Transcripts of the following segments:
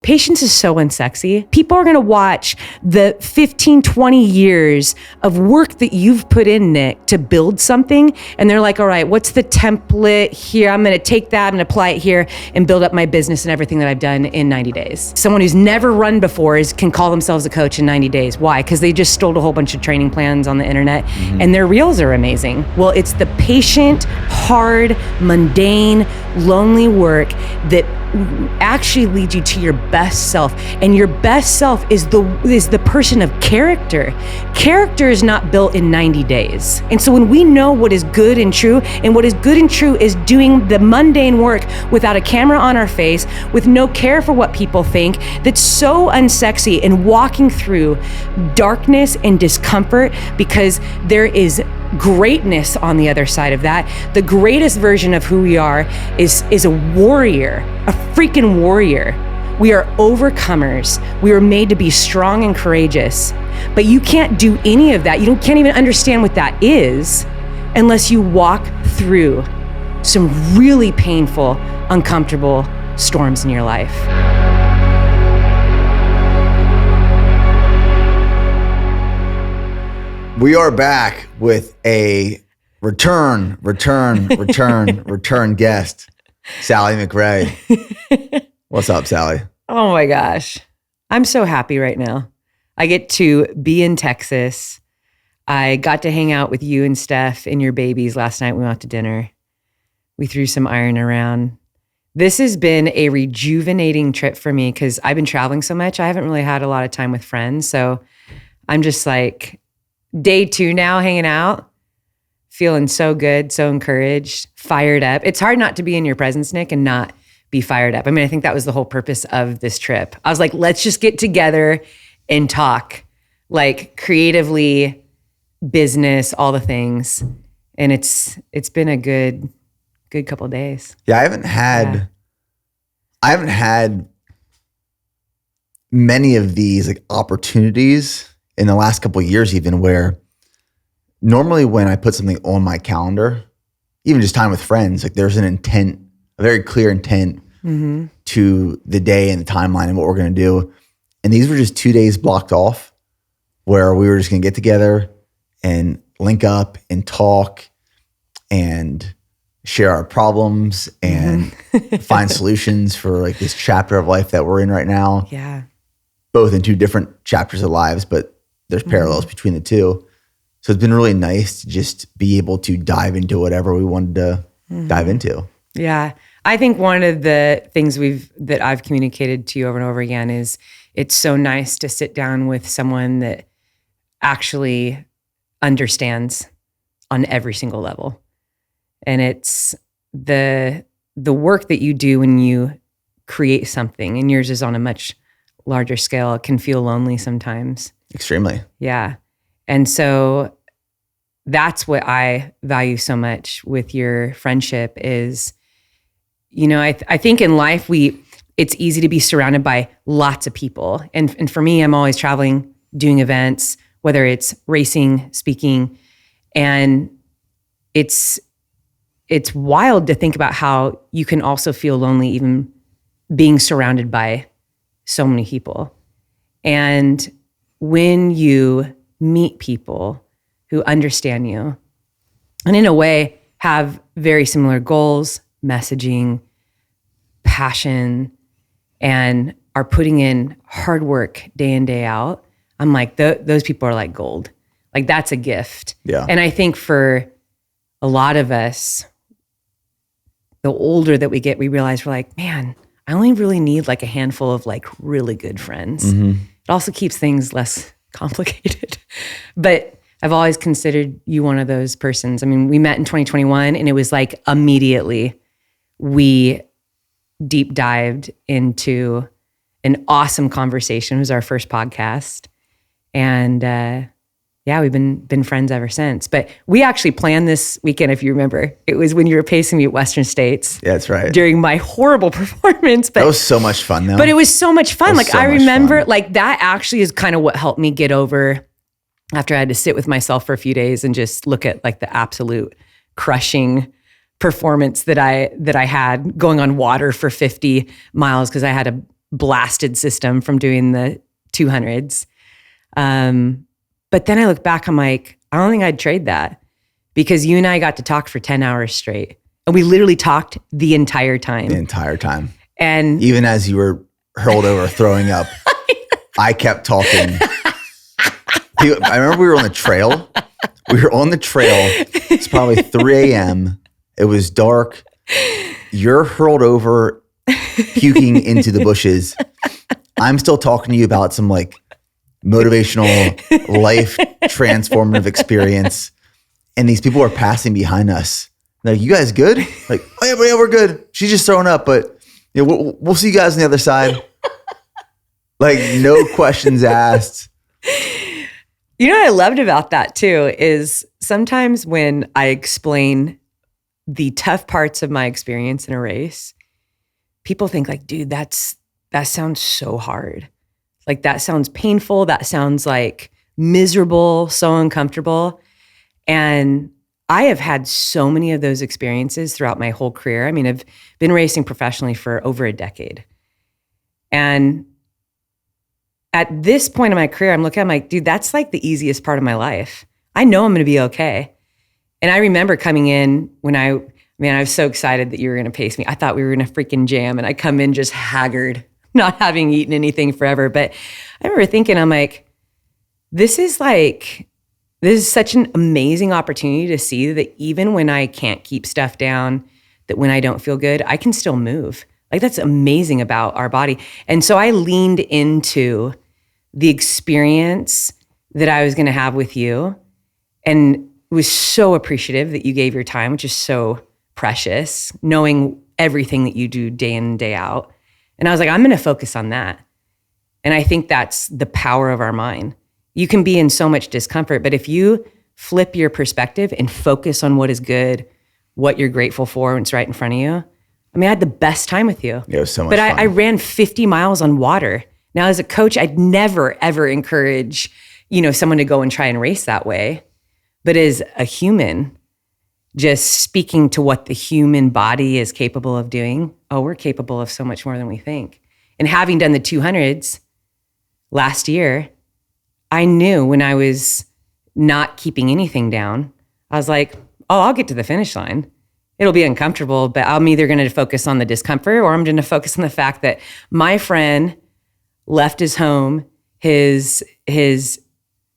Patience is so unsexy. People are going to watch the 15, 20 years of work that you've put in, Nick, to build something. And they're like, all right, what's the template here? I'm going to take that and apply it here and build up my business and everything that I've done in 90 days. Someone who's never run before can call themselves a coach in 90 days. Why? Because they just stole a whole bunch of training plans on the internet and their reels are amazing. Well, it's the patient, hard, mundane, lonely work that actually leads you to your best self. And your best self is the person of character. Character is not built in 90 days. And so when we know what is good and true, and what is good and true is doing the mundane work without a camera on our face, with no care for what people think, that's so unsexy, and walking through darkness and discomfort, because there is greatness on the other side of that. The greatest version of who we are is a warrior, a freaking warrior. We are overcomers. We were made to be strong and courageous, but you can't do any of that. You can't even understand what that is unless you walk through some really painful, uncomfortable storms in your life. We are back with a return guest, Sally McRae. What's up, Sally? Oh my gosh. I'm so happy right now. I get to be in Texas. I got to hang out with you and Steph and your babies last night. We went out to dinner. We threw some iron around. This has been a rejuvenating trip for me because I've been traveling so much. I haven't really had a lot of time with friends. So I'm just like, day 2 now, hanging out, feeling so good, so encouraged, fired up. It's hard not to be in your presence, Nick, and not be fired up. I mean, I think that was the whole purpose of this trip. I was like, let's just get together and talk, like creatively, business, all the things. And it's been a good couple of days. Yeah, I haven't had many of these like opportunities in the last couple of years, even, where normally when I put something on my calendar, even just time with friends, like there's an intent, a very clear intent to the day and the timeline and what we're going to do. And these were just 2 days blocked off where we were just going to get together and link up and talk and share our problems and find solutions for like this chapter of life that we're in right now. Yeah. Both in 2 different chapters of lives, but there's parallels between the 2. So it's been really nice to just be able to dive into whatever we wanted to dive into. Yeah. I think one of the things that I've communicated to you over and over again is it's so nice to sit down with someone that actually understands on every single level. And it's the work that you do when you create something, and yours is on a much larger scale. It can feel lonely sometimes. Extremely. Yeah. And so that's what I value so much with your friendship is, I think in life it's easy to be surrounded by lots of people. And for me, I'm always traveling, doing events, whether it's racing, speaking, and it's wild to think about how you can also feel lonely even being surrounded by so many people. And when you meet people who understand you and in a way have very similar goals, messaging, passion, and are putting in hard work day in, day out, I'm like, those people are like gold. Like that's a gift. Yeah. And I think for a lot of us, the older that we get, we realize we're like, man, I only really need like a handful of like really good friends. It also keeps things less complicated. But I've always considered you one of those persons. I mean, we met in 2021 and it was like immediately we deep dived into an awesome conversation. It was our first podcast. And we've been friends ever since. But we actually planned this weekend, if you remember. It was when you were pacing me at Western States. Yeah, that's right. During my horrible performance. But that was so much fun, though. But it was so much fun. Like I remember, like that actually is kind of what helped me get over after I had to sit with myself for a few days and just look at like the absolute crushing performance that I had going on water for 50 miles because I had blasted system from doing the 200s. But then I look back, I'm like, I don't think I'd trade that, because you and I got to talk for 10 hours straight. And we literally talked the entire time. The entire time. And even as you were hurled over throwing up, I kept talking. I remember we were on the trail. It's probably 3 a.m. It was dark. You're hurled over, puking into the bushes. I'm still talking to you about some like motivational, life transformative experience. And these people are passing behind us. They're like, you guys good? Like, oh yeah, we're good. She's just throwing up, but we'll see you guys on the other side. Like, no questions asked. You know what I loved about that too is sometimes when I explain the tough parts of my experience in a race, people think like, dude, that sounds so hard. Like, that sounds painful. That sounds like miserable, so uncomfortable. And I have had so many of those experiences throughout my whole career. I mean, I've been racing professionally for over a decade. And at this point in my career, I'm like, dude, that's like the easiest part of my life. I know I'm going to be okay. And I remember coming in when I was so excited that you were going to pace me. I thought we were going to freaking jam, and I come in just haggard, not having eaten anything forever. But I remember thinking, I'm like, this is such an amazing opportunity to see that even when I can't keep stuff down, that when I don't feel good, I can still move. Like, that's amazing about our body. And so I leaned into the experience that I was going to have with you, and was so appreciative that you gave your time, which is so precious, knowing everything that you do day in and day out. And I was like, I'm going to focus on that. And I think that's the power of our mind. You can be in so much discomfort, but if you flip your perspective and focus on what is good, what you're grateful for when it's right in front of you. I mean, I had the best time with you. It was so much but fun. I ran 50 miles on water. Now, as a coach, I'd never, ever encourage, someone to go and try and race that way. But as a human, just speaking to what the human body is capable of doing, we're capable of so much more than we think. And having done the 200s last year, I knew when I was not keeping anything down, I was like, I'll get to the finish line. It'll be uncomfortable, but I'm either going to focus on the discomfort, or I'm going to focus on the fact that my friend left his home, his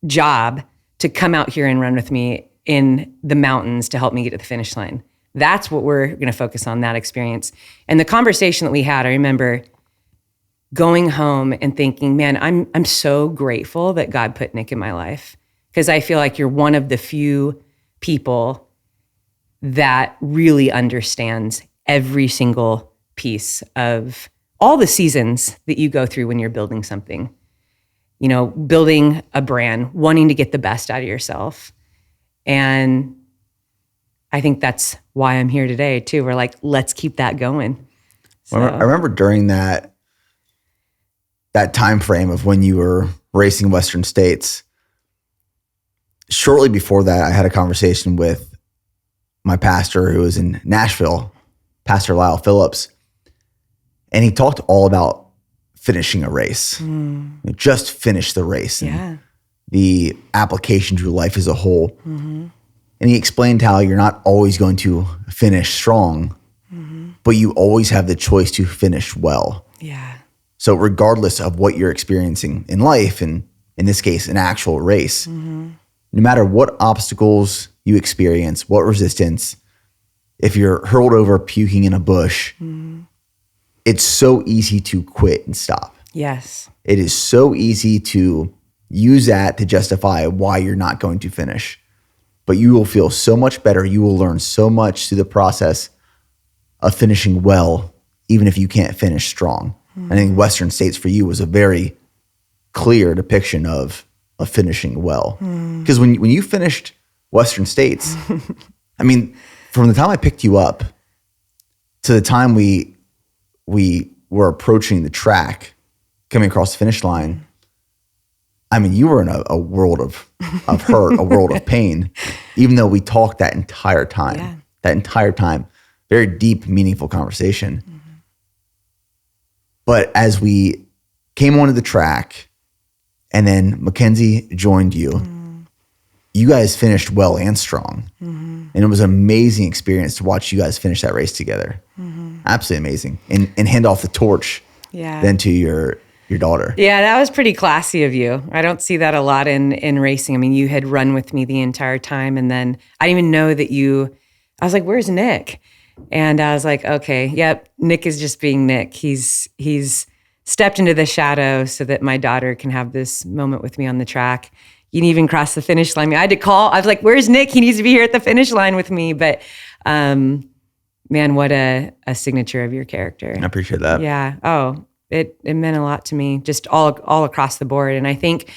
job, to come out here and run with me in the mountains to help me get to the finish line. That's what we're going to focus on, that experience. And the conversation that we had, I remember going home and thinking, man, I'm so grateful that God put Nick in my life, because I feel like you're one of the few people that really understands every single piece of all the seasons that you go through when you're building something. Building a brand, wanting to get the best out of yourself. And I think that's why I'm here today too. We're like, let's keep that going. So. I remember during that time frame of when you were racing Western States, shortly before that, I had a conversation with my pastor who was in Nashville, Pastor Lyle Phillips, and he talked all about finishing a race. Just finish the race. And the application to life as a whole. Mm-hmm. And he explained how you're not always going to finish strong, but you always have the choice to finish well. Yeah. So regardless of what you're experiencing in life, and in this case, an actual race, no matter what obstacles you experience, what resistance, if you're hurled over puking in a bush, it's so easy to quit and stop. Yes. It is so easy to use that to justify why you're not going to finish. But you will feel so much better. You will learn so much through the process of finishing well, even if you can't finish strong. I think Western States for you was a very clear depiction of finishing well. Because when you finished Western States, I mean, from the time I picked you up to the time we were approaching the track, coming across the finish line, I mean, you were in a world of hurt, a world of pain, even though we talked that entire time. Yeah. That entire time. Very deep, meaningful conversation. But as we came onto the track and then Mackenzie joined you, you guys finished well and strong. And it was an amazing experience to watch you guys finish that race together. Absolutely amazing. And hand off the torch then to your daughter. Yeah, that was pretty classy of you. I don't see that a lot in racing. I mean, you had run with me the entire time. And then I didn't even know that I was like, where's Nick? And I was like, okay, yep, Nick is just being Nick. He's stepped into the shadow so that my daughter can have this moment with me on the track. You didn't even cross the finish line. I had to call. I was like, where's Nick? He needs to be here at the finish line with me. But man, what a signature of your character. I appreciate that. Yeah. Oh, it meant a lot to me, just all across the board. And I think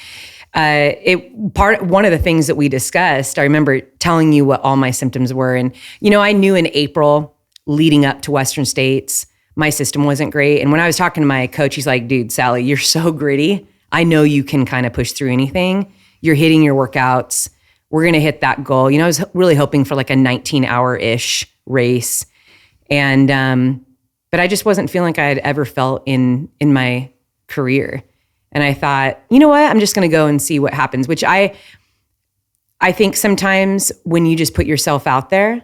one of the things that we discussed, I remember telling you what all my symptoms were. And, I knew in April leading up to Western States, my system wasn't great. And when I was talking to my coach, he's like, dude, Sally, you're so gritty. I know you can kind of push through anything. You're hitting your workouts. We're going to hit that goal. I was really hoping for like a 19-hour-ish race. And, but I just wasn't feeling like I had ever felt in my career. And I thought, you know what? I'm just going to go and see what happens, which I think sometimes when you just put yourself out there,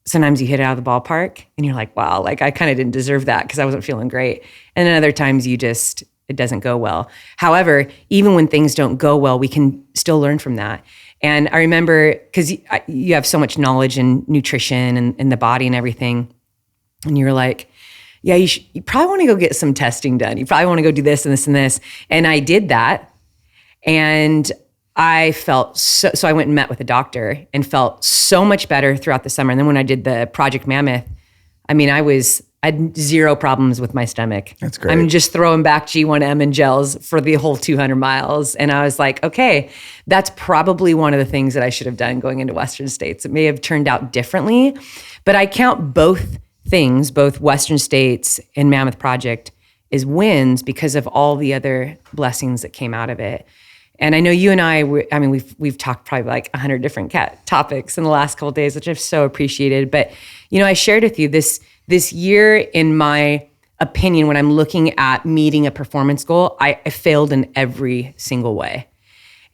sometimes you hit it out of the ballpark and you're like, wow, like I kind of didn't deserve that because I wasn't feeling great. And then other times it doesn't go well. However, even when things don't go well, we can still learn from that. And I remember, because you have so much knowledge in nutrition and the body and everything. And you're like, yeah, you probably want to go get some testing done. You probably want to go do this and this and this. And I did that. And I felt so I went and met with a doctor and felt so much better throughout the summer. And then when I did the Project Mammoth, I mean, I had zero problems with my stomach. That's great. I'm just throwing back G1M and gels for the whole 200 miles. And I was like, okay, that's probably one of the things that I should have done going into Western States. It may have turned out differently, but I count both things, both Western States and Mammoth Project, as wins because of all the other blessings that came out of it. And I know you and I we've talked probably like 100 different topics in the last couple of days, which I've so appreciated. But, I shared with you this year, in my opinion, when I'm looking at meeting a performance goal, I failed in every single way.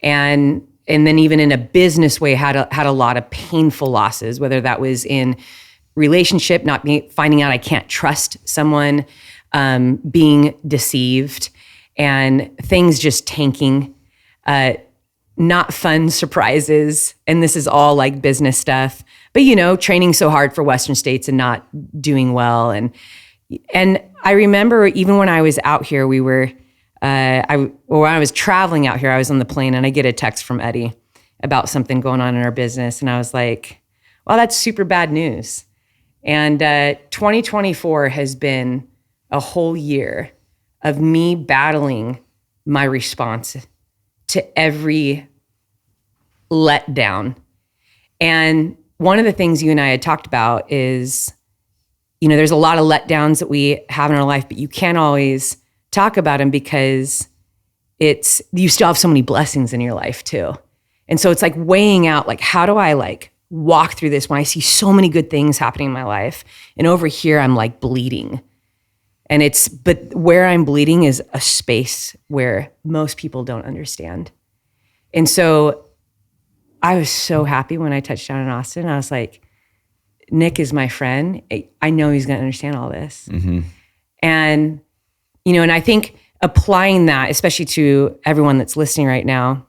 And then even in a business way, had a lot of painful losses, whether that was in relationship, finding out I can't trust someone, being deceived, and things just tanking, not fun surprises. And this is all like business stuff, but training so hard for Western States and not doing well. And I remember even when I was out here, when I was traveling out here, I was on the plane and I get a text from Eddie about something going on in our business. And I was like, well, that's super bad news. And 2024 has been a whole year of me battling my response to every letdown. And one of the things you and I had talked about is, there's a lot of letdowns that we have in our life, but you can't always talk about them because you still have so many blessings in your life too. And so it's like weighing out, like, how do I walk through this when I see so many good things happening in my life? And over here, I'm like bleeding. But where I'm bleeding is a space where most people don't understand. And so I was so happy when I touched down in Austin. I was like, Nick is my friend. I know he's going to understand all this. Mm-hmm. And, and I think applying that, especially to everyone that's listening right now,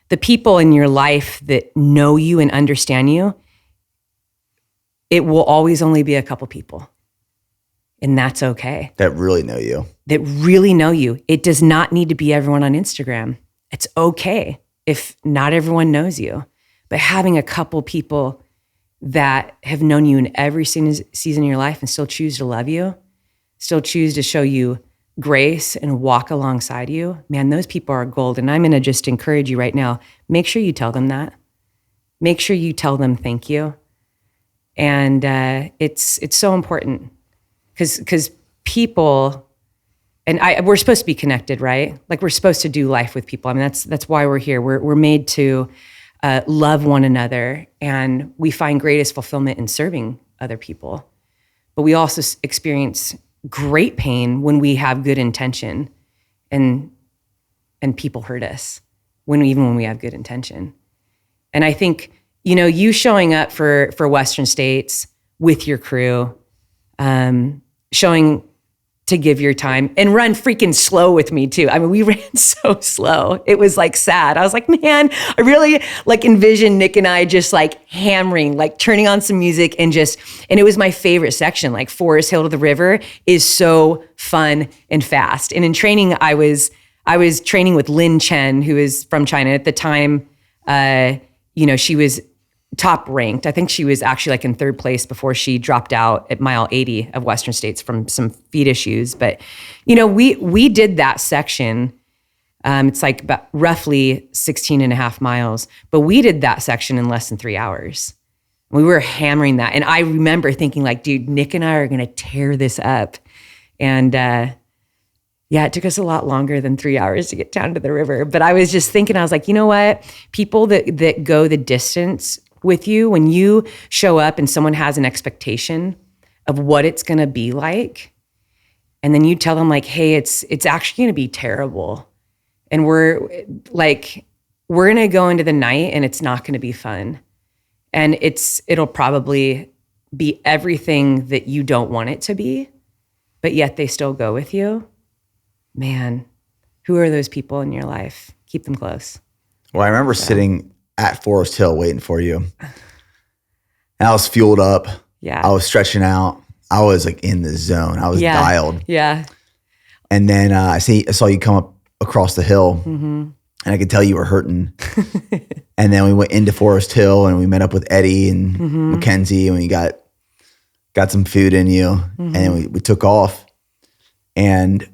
the people in your life that know you and understand you, it will always only be a couple people. And that's okay. That really know you. That really know you. It does not need to be everyone on Instagram. It's okay if not everyone knows you. But having a couple people that have known you in every season of your life and still choose to love you, still choose to show you grace and walk alongside you, man, those people are gold. And I'm going to just encourage you right now, make sure you tell them that. Make sure you tell them thank you. And it's so important. Because people, and we're supposed to be connected, right? Like we're supposed to do life with people. I mean, that's why we're here. We're made to love one another, and we find greatest fulfillment in serving other people. but we also experience great pain when we have good intention, and people hurt us even when we have good intention. And I think, you showing up for Western States with your crew, showing to give your time and run freaking slow with me too. I mean, we ran so slow. It was like sad. I was like, man, I really like envisioned Nick and I just like hammering, like turning on some music and it was my favorite section. Like Forest Hill to the river is so fun and fast. And in training, I was training with Lin Chen, who is from China at the time. She was top ranked. I think she was actually like in third place before she dropped out at mile 80 of Western States from some feet issues. But, we did that section. It's like about roughly 16 and a half miles, but we did that section in less than 3 hours. We were hammering that. And I remember thinking like, dude, Nick and I are going to tear this up. And, it took us a lot longer than 3 hours to get down to the river. But I was just thinking, I was like, you know what? People that go the distance with you, when you show up and someone has an expectation of what it's going to be like, and then you tell them like, hey, it's actually going to be terrible. And we're going to go into the night and it's not going to be fun. And it'll probably be everything that you don't want it to be, but yet they still go with you. Man, who are those people in your life? Keep them close. Well, I remember sitting at Forest Hill waiting for you. And I was fueled up. Yeah. I was stretching out. I was like in the zone. I was dialed. Yeah. And then I saw you come up across the hill, and I could tell you were hurting. And then we went into Forest Hill and we met up with Eddie and Mackenzie, and we got some food in you, and then we took off. And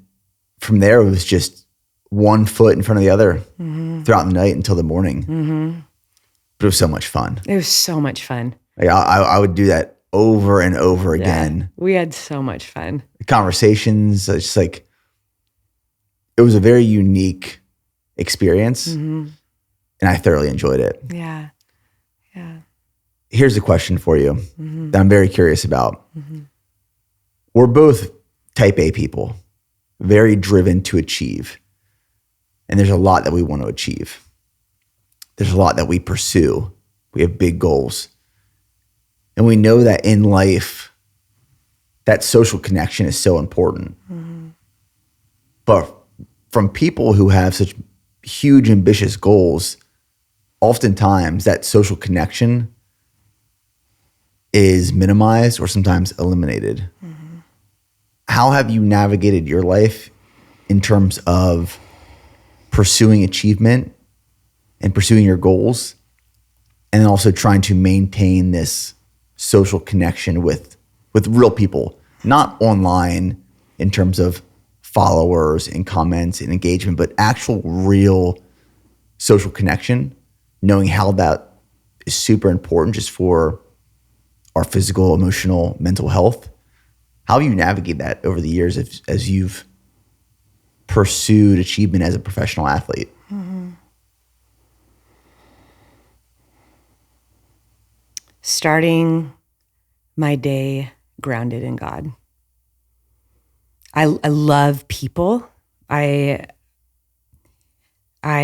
from there, it was just one foot in front of the other throughout the night until the morning. But it was so much fun. It was so much fun. Like I would do that over and over again. We had so much fun. The conversations, it's just like, it was a very unique experience, and I thoroughly enjoyed it. Yeah. Yeah. Here's a question for you that I'm very curious about. We're both type A people, very driven to achieve. And there's a lot that we want to achieve. There's a lot that we pursue. We have big goals. And we know that in life, that social connection is so important. But from people who have such huge, ambitious goals, oftentimes that social connection is minimized or sometimes eliminated. How have you navigated your life in terms of pursuing achievement and pursuing your goals, and also trying to maintain this social connection with real people, not online in terms of followers and comments and engagement, but actual real social connection, knowing how that is super important just for our physical, emotional, mental health? How have you navigated that over the years as you've pursued achievement as a professional athlete? Starting my day grounded in God. I love people. I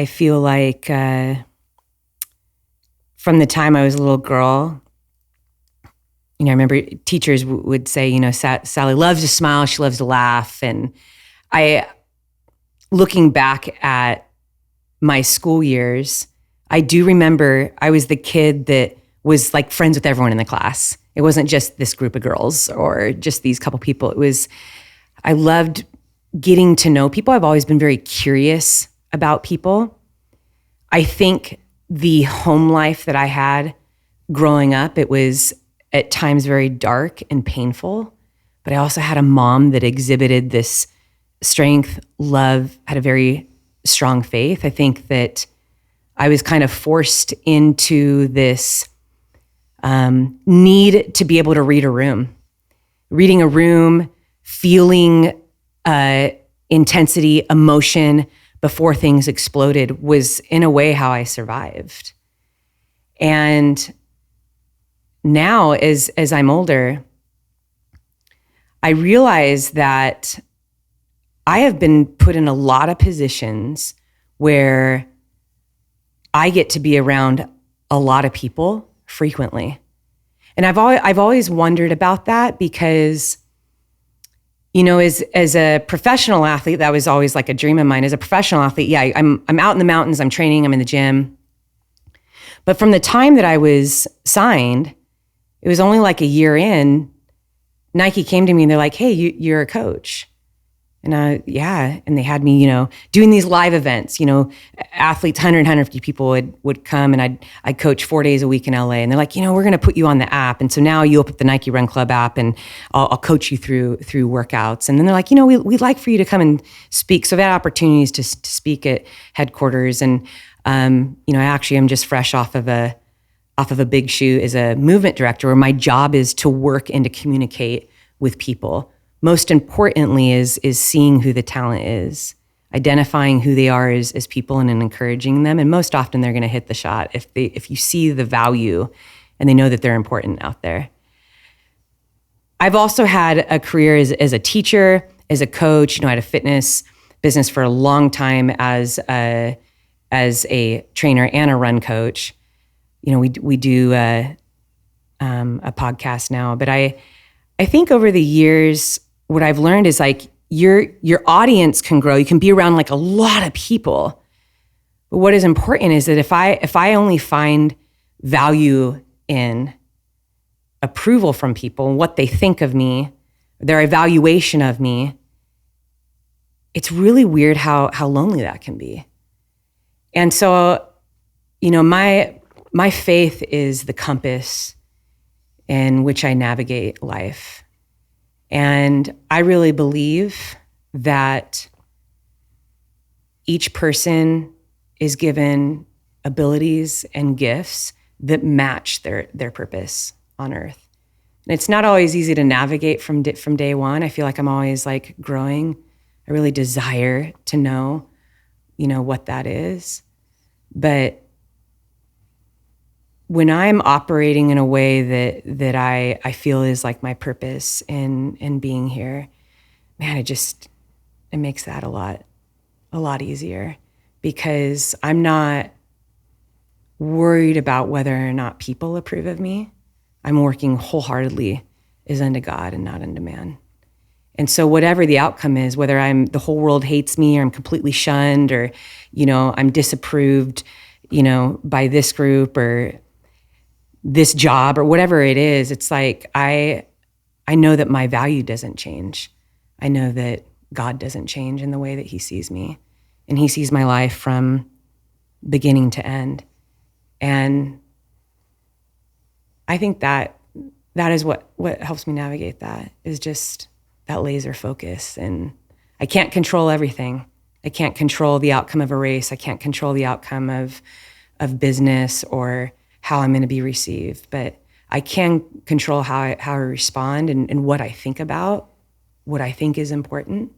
feel like from the time I was a little girl, I remember teachers would say, Sally loves to smile, she loves to laugh. And looking back at my school years, I do remember I was the kid that was like friends with everyone in the class. It wasn't just this group of girls or just these couple people. I loved getting to know people. I've always been very curious about people. I think the home life that I had growing up, it was at times very dark and painful, but I also had a mom that exhibited this strength, love, had a very strong faith. I think that I was kind of forced into this need to be able to read a room. Reading a room, feeling intensity, emotion before things exploded was in a way how I survived. And now as I'm older, I realize that I have been put in a lot of positions where I get to be around a lot of people frequently. And I've always wondered about that because, as a professional athlete, that was always like a dream of mine. As a professional athlete, yeah, I'm out in the mountains, I'm training, I'm in the gym. But from the time that I was signed, it was only like a year in, Nike came to me and they're like, hey, you're a coach. And yeah, and they had me, doing these live events, athletes, 150 people would come, and I'd coach 4 days a week in LA. And they're like, we're going to put you on the app. And so now you open up the Nike Run Club app and I'll coach you through workouts. And then they're like, we'd like for you to come and speak. So I've had opportunities to speak at headquarters. And, actually I'm just fresh off of a big shoe as a movement director, where my job is to work and to communicate with people. Most importantly is seeing who the talent is, identifying who they are as people and encouraging them. And most often they're going to hit the shot if you see the value and they know that they're important out there. I've also had a career as a teacher, as a coach. I had a fitness business for a long time as a trainer and a run coach. We do a podcast now, but I think over the years, what I've learned is like your audience can grow. You can be around like a lot of people. But what is important is that if I only find value in approval from people and what they think of me, their evaluation of me, it's really weird how lonely that can be. And so, my faith is the compass in which I navigate life. And I really believe that each person is given abilities and gifts that match their purpose on earth. And it's not always easy to navigate from day one. I feel like I'm always like growing. I really desire to know, what that is. But when I'm operating in a way that I feel is like my purpose in being here, man, it makes that a lot easier, because I'm not worried about whether or not people approve of me. I'm working wholeheartedly as unto God and not unto man. And so whatever the outcome is, whether the whole world hates me or I'm completely shunned or, I'm disapproved, by this group or this job or whatever it is, it's like I know that my value doesn't change. I know that God doesn't change in the way that he sees me. And he sees my life from beginning to end. And I think that is what helps me navigate that, is just that laser focus. And I can't control everything. I can't control the outcome of a race. I can't control the outcome of business or how I'm going to be received, but I can control how I respond and what I think about, what I think is important.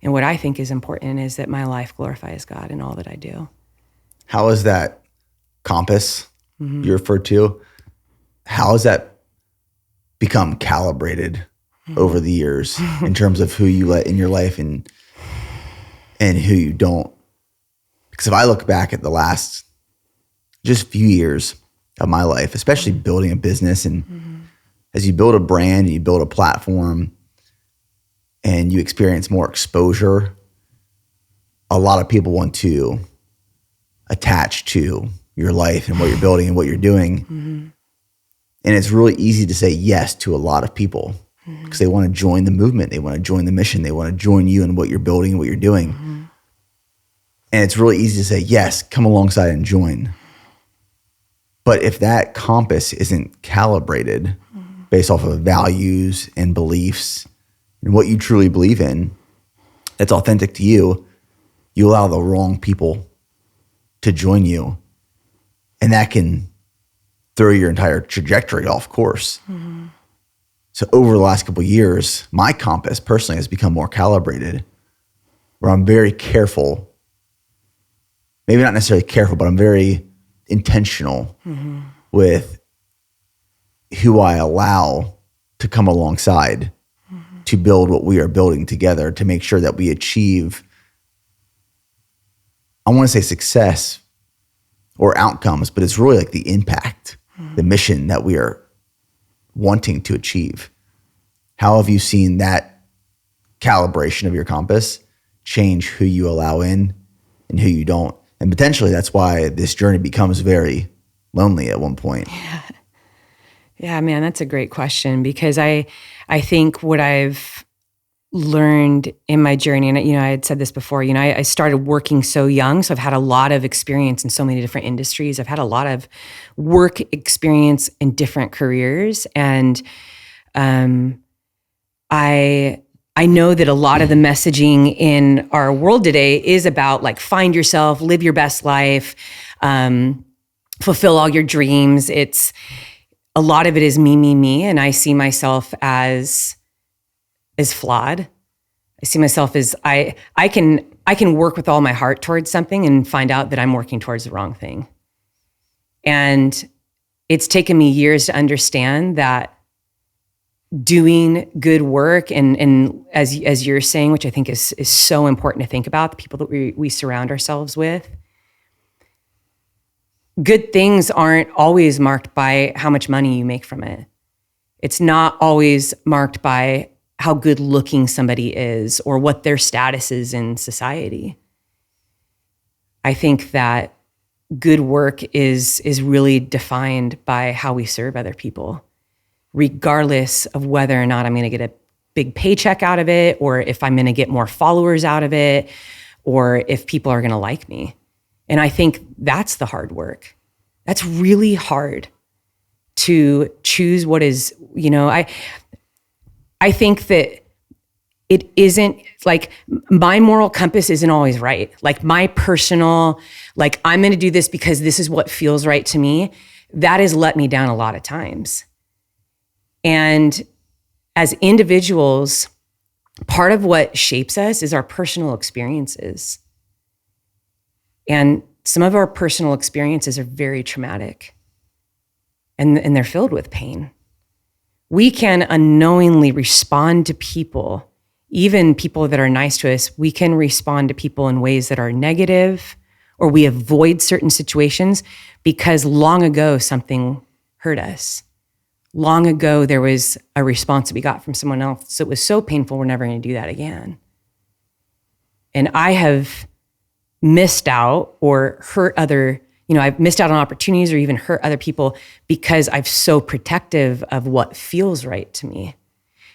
And what I think is important is that my life glorifies God in all that I do. How is that compass you referred to, how has that become calibrated over the years in terms of who you let in your life and who you don't? Because if I look back at the last just few years of my life, especially building a business, and as you build a brand and you build a platform and you experience more exposure, a lot of people want to attach to your life and what you're building and what you're doing. And it's really easy to say yes to a lot of people because they want to join the movement. They want to join the mission. They want to join you in what you're building and what you're doing. And it's really easy to say, yes, come alongside and join. But if that compass isn't calibrated based off of values and beliefs and what you truly believe in, that's authentic to you, you allow the wrong people to join you. And that can throw your entire trajectory off course. So over the last couple of years, my compass personally has become more calibrated, where I'm very careful, maybe not necessarily careful, but I'm very intentional with who I allow to come alongside to build what we are building together, to make sure that we achieve, I want to say success or outcomes, but it's really like the impact, the mission that we are wanting to achieve. How have you seen that calibration of your compass change who you allow in and who you don't? And potentially that's why this journey becomes very lonely at one point. Yeah, man, that's a great question, because I think what I've learned in my journey, and I had said this before, I started working so young, so I've had a lot of experience in so many different industries. I've had a lot of work experience in different careers, and I know that a lot of the messaging in our world today is about like find yourself, live your best life, fulfill all your dreams. It's a lot of it is me, and I see myself as flawed. I see myself as I can work with all my heart towards something and find out that I'm working towards the wrong thing. And it's taken me years to understand that doing good work and as you're saying, which I think is so important to think about, the people that we surround ourselves with. Good things aren't always marked by how much money you make from it. It's not always marked by how good looking somebody is or what their status is in society. I think that good work is really defined by how we serve other people, regardless of whether or not I'm going to get a big paycheck out of it, or if I'm going to get more followers out of it, or if people are going to like me. And I think that's the hard work. That's really hard to choose what is, I think that it isn't like my moral compass isn't always right. Like my personal, like I'm going to do this because this is what feels right to me. That has let me down a lot of times. And as individuals, part of what shapes us is our personal experiences. And some of our personal experiences are very traumatic, and they're filled with pain. We can unknowingly respond to people, even people that are nice to us. We can respond to people in ways that are negative, or we avoid certain situations because long ago something hurt us. Long ago, there was a response that we got from someone else. So it was so painful, we're never going to do that again. And I have missed out or hurt I've missed out on opportunities or even hurt other people because I'm so protective of what feels right to me.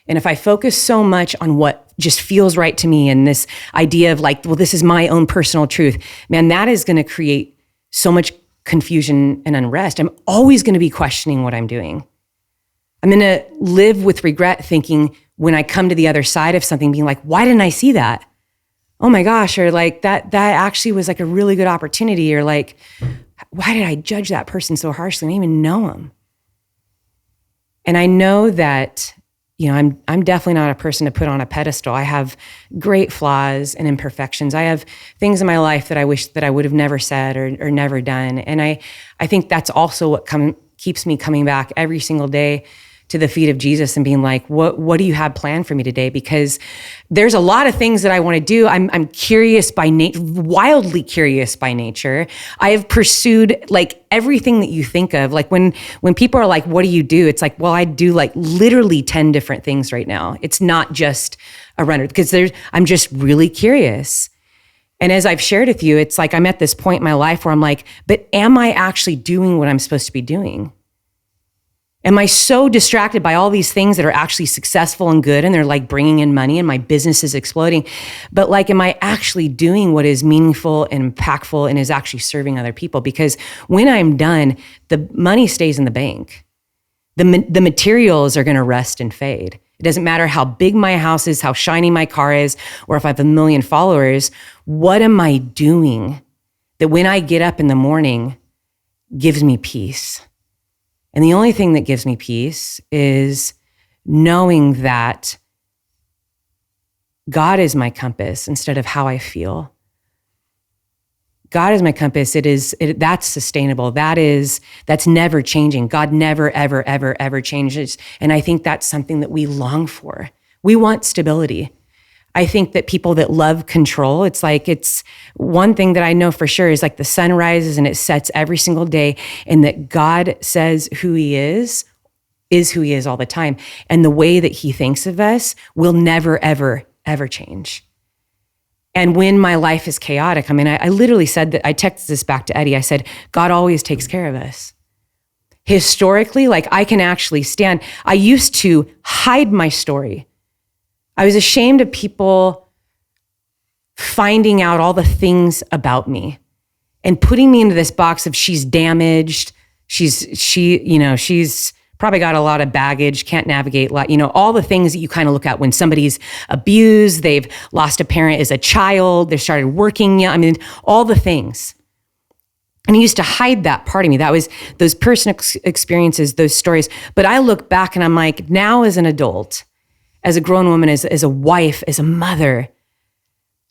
And if I focus so much on what just feels right to me and this idea of like, well, this is my own personal truth, man, that is going to create so much confusion and unrest. I'm always going to be questioning what I'm doing. I'm going to live with regret, thinking when I come to the other side of something, being like, why didn't I see that? Oh my gosh, or like that actually was like a really good opportunity, or like, why did I judge that person so harshly? I didn't even know him. And I know that, I'm definitely not a person to put on a pedestal. I have great flaws and imperfections. I have things in my life that I wish that I would have never said or never done. And I think that's also what keeps me coming back every single day to the feet of Jesus and being like, what do you have planned for me today? Because there's a lot of things that I want to do. I'm curious by nature, wildly curious by nature. I have pursued like everything that you think of. Like when people are like, what do you do? It's like, well, I do like literally 10 different things right now. It's not just a runner, because I'm just really curious. And as I've shared with you, it's like I'm at this point in my life where I'm like, but am I actually doing what I'm supposed to be doing? Am I so distracted by all these things that are actually successful and good and they're like bringing in money and my business is exploding? But like, am I actually doing what is meaningful and impactful and is actually serving other people? Because when I'm done, the money stays in the bank. The materials are going to rust and fade. It doesn't matter how big my house is, how shiny my car is, or if I have 1 million followers. What am I doing that when I get up in the morning gives me peace? And the only thing that gives me peace is knowing that God is my compass instead of how I feel. God is my compass. That's sustainable. That's never changing. God never, ever, ever, ever changes. And I think that's something that we long for. We want stability. I think that people that love control, it's one thing that I know for sure is like the sun rises and it sets every single day, and that God says who he is who he is all the time. And the way that he thinks of us will never, ever, ever change. And when my life is chaotic, I literally said that, I texted this back to Eddie. I said, God always takes care of us. Historically, I can actually stand. I used to hide my story. I was ashamed of people finding out all the things about me and putting me into this box of she's damaged. She's probably got a lot of baggage, can't navigate, all the things that you kind of look at when somebody's abused, they've lost a parent as a child, they started working, all the things. And I used to hide that part of me. That was those personal experiences, those stories. But I look back and I'm like, now as an adult, as a grown woman, as a wife, as a mother,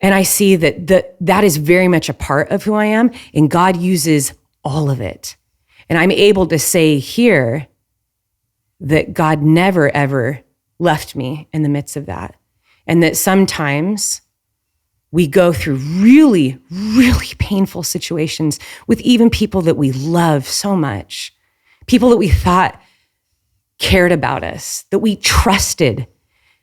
and I see that is very much a part of who I am, and God uses all of it. And I'm able to say here that God never, ever left me in the midst of that. And that sometimes we go through really, really painful situations with even people that we love so much, people that we thought cared about us, that we trusted,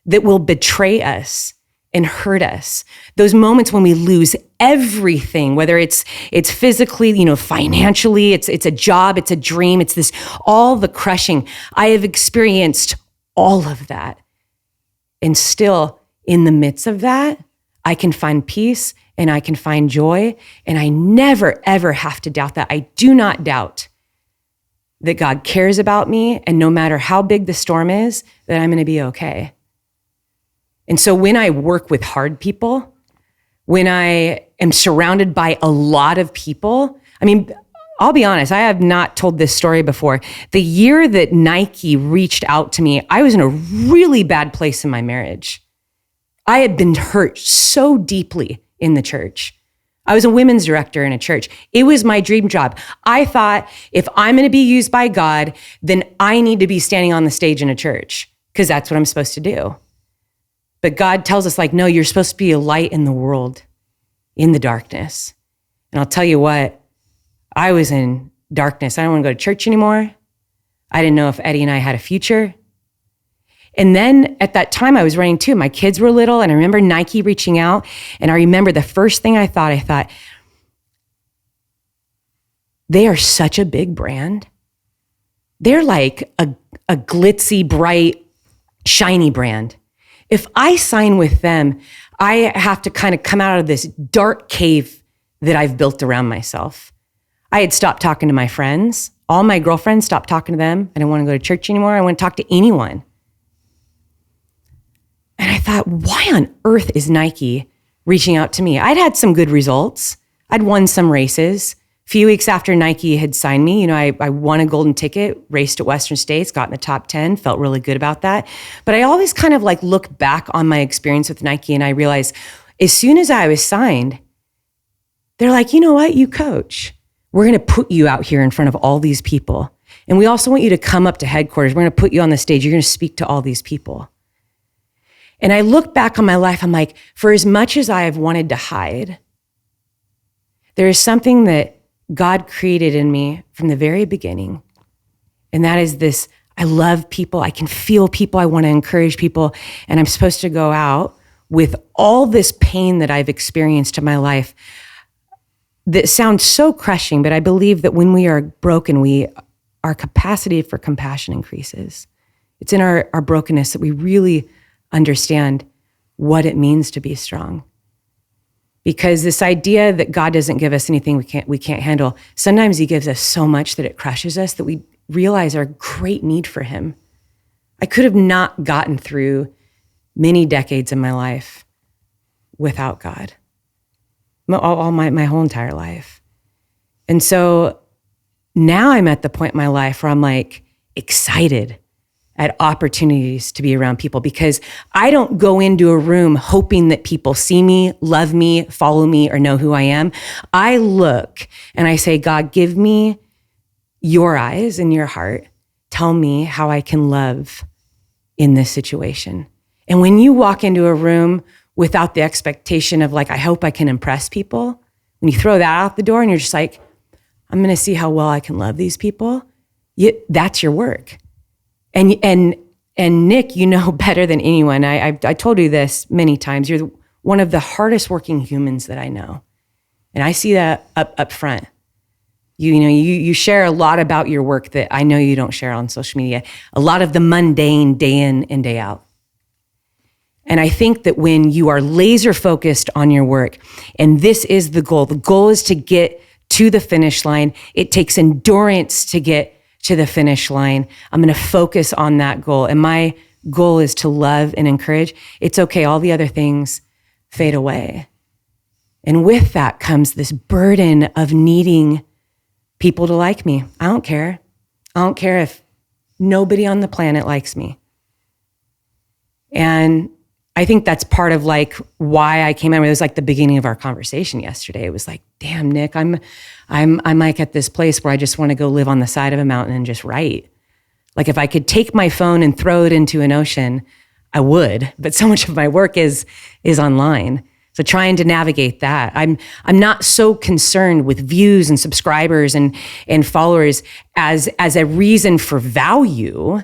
that will betray us and hurt us. Those moments when we lose everything, whether it's physically, financially, it's a job, it's a dream, it's this, all the crushing. I have experienced all of that. And still in the midst of that, I can find peace and I can find joy. And I never, ever have to doubt that. I do not doubt that God cares about me. And no matter how big the storm is, that I'm going to be okay. And so when I work with hard people, when I am surrounded by a lot of people, I'll be honest, I have not told this story before. The year that Nike reached out to me, I was in a really bad place in my marriage. I had been hurt so deeply in the church. I was a women's director in a church. It was my dream job. I thought if I'm going to be used by God, then I need to be standing on the stage in a church because that's what I'm supposed to do. But God tells us no, you're supposed to be a light in the world, in the darkness. And I'll tell you what, I was in darkness. I don't want to go to church anymore. I didn't know if Eddie and I had a future. And then at that time I was running too. My kids were little and I remember Nike reaching out. And I remember the first thing I thought, they are such a big brand. They're like a glitzy, bright, shiny brand. If I sign with them, I have to kind of come out of this dark cave that I've built around myself. I had stopped talking to my friends. All my girlfriends stopped talking to them. I didn't want to go to church anymore. I want to talk to anyone. And I thought, why on earth is Nike reaching out to me? I'd had some good results. I'd won some races. A few weeks after Nike had signed me, I won a golden ticket, raced at Western States, got in the top 10, felt really good about that. But I always kind of look back on my experience with Nike and I realized as soon as I was signed, they're like, you know what, you coach. We're going to put you out here in front of all these people. And we also want you to come up to headquarters. We're going to put you on the stage. You're going to speak to all these people. And I look back on my life, I'm like, for as much as I have wanted to hide, there is something that God created in me from the very beginning. And that is this, I love people. I can feel people. I want to encourage people. And I'm supposed to go out with all this pain that I've experienced in my life that sounds so crushing, but I believe that when we are broken, our capacity for compassion increases. It's in our brokenness that we really understand what it means to be strong. Because this idea that God doesn't give us anything we can't handle, sometimes he gives us so much that it crushes us that we realize our great need for him. I could have not gotten through many decades in my life without God. All my whole entire life. And so now I'm at the point in my life where I'm excited at opportunities to be around people because I don't go into a room hoping that people see me, love me, follow me, or know who I am. I look and I say, God, give me your eyes and your heart. Tell me how I can love in this situation. And when you walk into a room without the expectation of like, I hope I can impress people, when you throw that out the door and you're just like, I'm going to see how well I can love these people, that's your work. And Nick, you know better than anyone. I told you this many times. You're one of the hardest working humans that I know. And I see that up front. You share a lot about your work that I know you don't share on social media. A lot of the mundane day in and day out. And I think that when you are laser focused on your work, and this is the goal is to get to the finish line. It takes endurance to get to the finish line. I'm going to focus on that goal. And my goal is to love and encourage. It's okay. All the other things fade away. And with that comes this burden of needing people to like me. I don't care. I don't care if nobody on the planet likes me. And I think that's part of like why I came out. It was like the beginning of our conversation yesterday. It was like, damn, Nick, I'm like at this place where I just want to go live on the side of a mountain and just write. Like if I could take my phone and throw it into an ocean, I would. But so much of my work is online. So trying to navigate that. I'm not so concerned with views and subscribers and followers as a reason for value,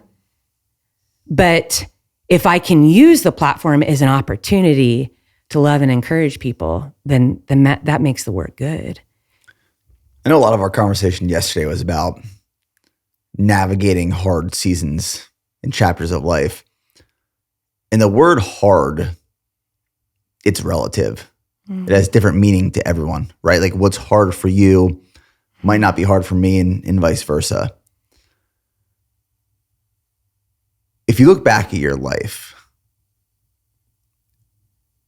but if I can use the platform as an opportunity to love and encourage people, then that makes the work good. I know a lot of our conversation yesterday was about navigating hard seasons and chapters of life. And the word hard, it's relative. It has different meaning to everyone, right? Like what's hard for you might not be hard for me and vice versa. If you look back at your life,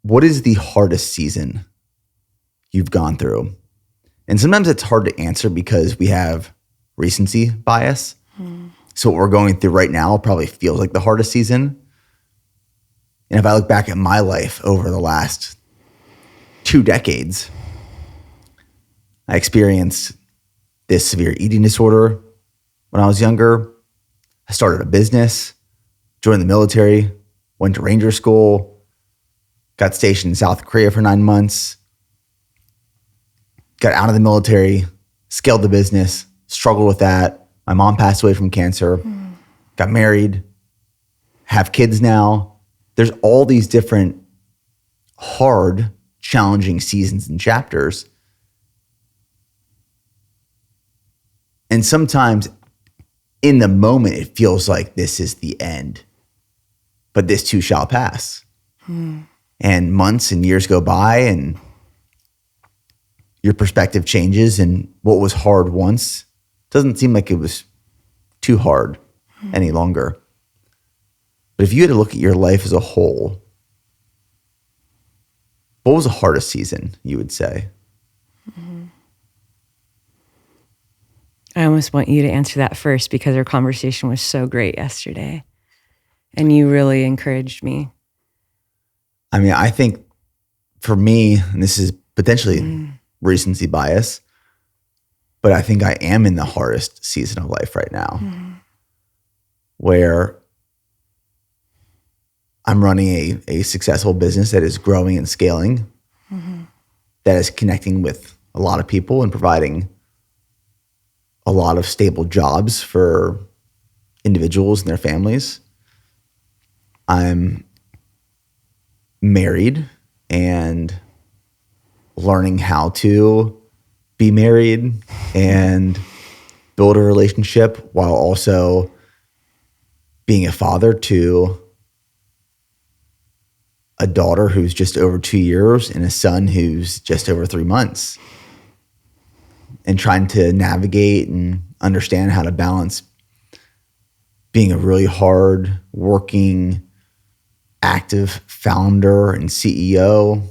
what is the hardest season you've gone through? And sometimes it's hard to answer because we have recency bias. So what we're going through right now probably feels like the hardest season. And if I look back at my life over the last 2 decades, I experienced this severe eating disorder when I was younger. I started a business, joined the military, went to Ranger School, got stationed in South Korea for 9 months, got out of the military, scaled the business, struggled with that. My mom passed away from cancer, got married, have kids now. There's all these different hard, challenging seasons and chapters. And sometimes in the moment, it feels like this is the end, but this too shall pass. And months and years go by and your perspective changes, and what was hard once doesn't seem like it was too hard any longer. But if you had to look at your life as a whole, what was the hardest season, you would say? I almost want you to answer that first because our conversation was so great yesterday. And you really encouraged me. I mean, I think for me, and this is potentially recency bias, but I think I am in the hardest season of life right now, where I'm running a successful business that is growing and scaling, that is connecting with a lot of people and providing a lot of stable jobs for individuals and their families. I'm married and learning how to be married and build a relationship while also being a father to a daughter who's just over 2 years and a son who's just over 3 months, and trying to navigate and understand how to balance being a really hard working, active founder and CEO,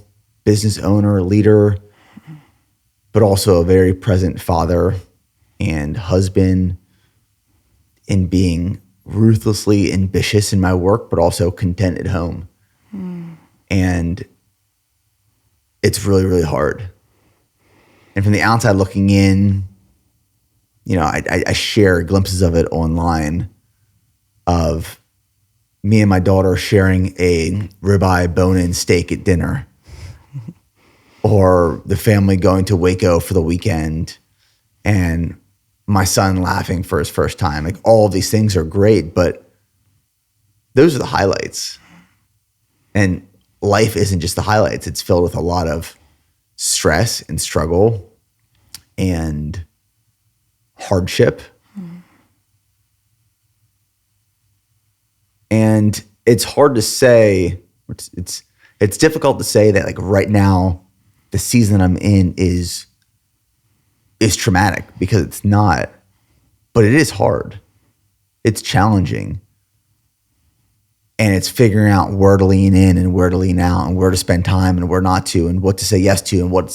business owner, leader, but also a very present father and husband, in being ruthlessly ambitious in my work, but also content at home. And it's really, really hard. And from the outside looking in, you know, I share glimpses of it online of me and my daughter sharing a ribeye bone-in steak at dinner, or the family going to Waco for the weekend and my son laughing for his first time. Like, all of these things are great, but those are the highlights. And life isn't just the highlights. It's filled with a lot of stress and struggle and hardship. And it's hard to say, it's difficult to say that, like, right now, the season I'm in is traumatic, because it's not, but it is hard. It's challenging. And it's figuring out where to lean in and where to lean out, and where to spend time and where not to, and what to say yes to and what to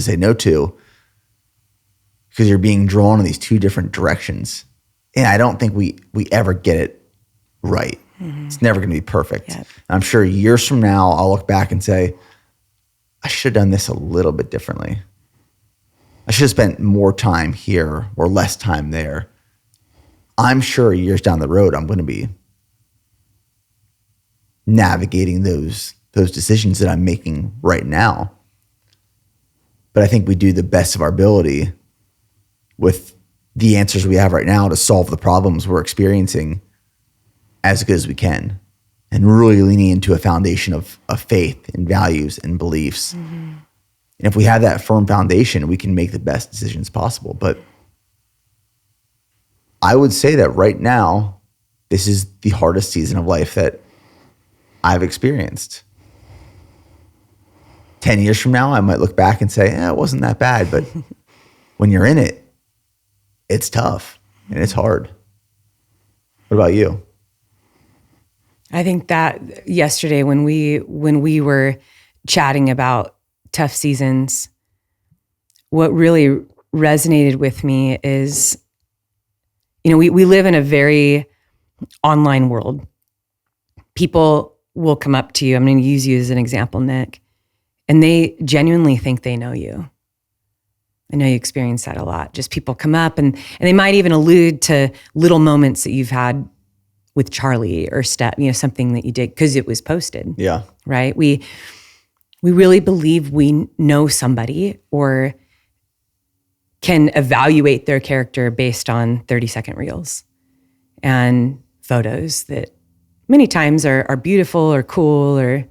say no to, because you're being drawn in these two different directions. And I don't think we ever get it right. Mm-hmm. It's never going to be perfect. Yep. I'm sure years from now, I'll look back and say, I should have done this a little bit differently. I should have spent more time here or less time there. I'm sure years down the road, I'm going to be navigating those decisions that I'm making right now. But I think we do the best of our ability with the answers we have right now to solve the problems we're experiencing as good as we can, and really leaning into a foundation of faith and values and beliefs. Mm-hmm. And if we have that firm foundation, we can make the best decisions possible. But I would say that right now, this is the hardest season of life that I've experienced. 10 years from now, I might look back and say, it wasn't that bad. But when you're in it, it's tough and it's hard. What about you? I think that yesterday when we were chatting about tough seasons, what really resonated with me is, we live in a very online world. People will come up to you. I'm going to use you as an example, Nick, and they genuinely think they know you. I know you experience that a lot. Just people come up and they might even allude to little moments that you've had with Charlie or something that you did because it was posted. Yeah. Right? We really believe we know somebody or can evaluate their character based on 30-second reels and photos that many times are beautiful or cool and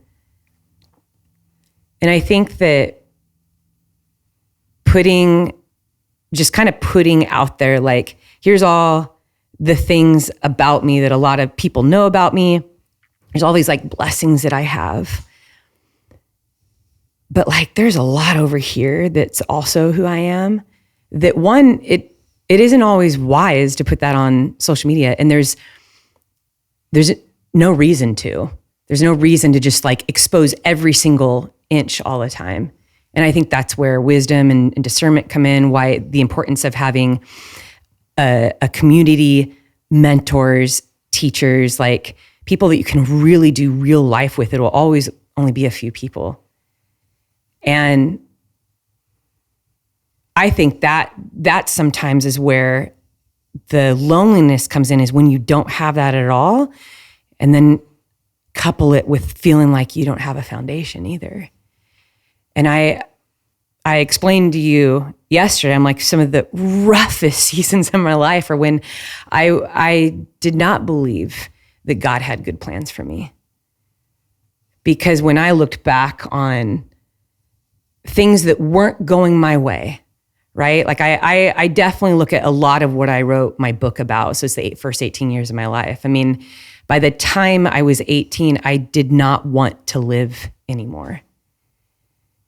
I think that putting out there, like, here's all the things about me that a lot of people know about me. There's all these like blessings that I have. But like, there's a lot over here that's also who I am. That one, it isn't always wise to put that on social media. And there's no reason to. There's no reason to just like expose every single inch all the time. And I think that's where wisdom and discernment come in, why the importance of having a community, mentors, teachers, like people that you can really do real life with. It will always only be a few people. And I think that sometimes is where the loneliness comes in, is when you don't have that at all, and then couple it with feeling like you don't have a foundation either. And I explained to you yesterday, I'm like, some of the roughest seasons of my life are when I did not believe that God had good plans for me. Because when I looked back on things that weren't going my way, right? Like I definitely look at a lot of what I wrote my book about. So it's the first 18 years of my life. I mean, by the time I was 18, I did not want to live anymore.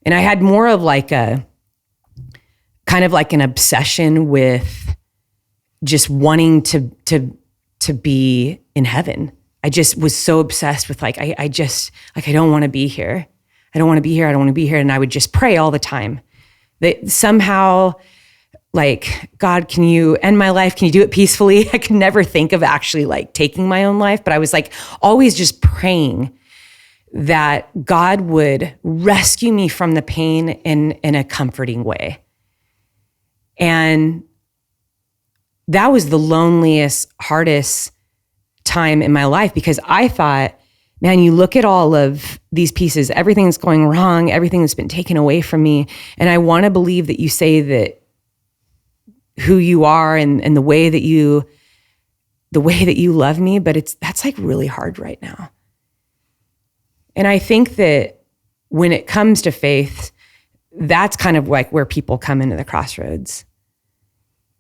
And I had more of like a kind of like an obsession with just wanting to be in heaven. I just was so obsessed with like, I don't want to be here. I don't want to be here. I don't want to be here. And I would just pray all the time that somehow, like, God, can you end my life? Can you do it peacefully? I could never think of actually like taking my own life, but I was like always just praying that God would rescue me from the pain in a comforting way. And that was the loneliest, hardest time in my life because I thought, man, you look at all of these pieces, everything that's going wrong, everything that's been taken away from me. And I want to believe that you say that who you are and the way that you love me, but that's like really hard right now. And I think that when it comes to faith, that's kind of like where people come into the crossroads.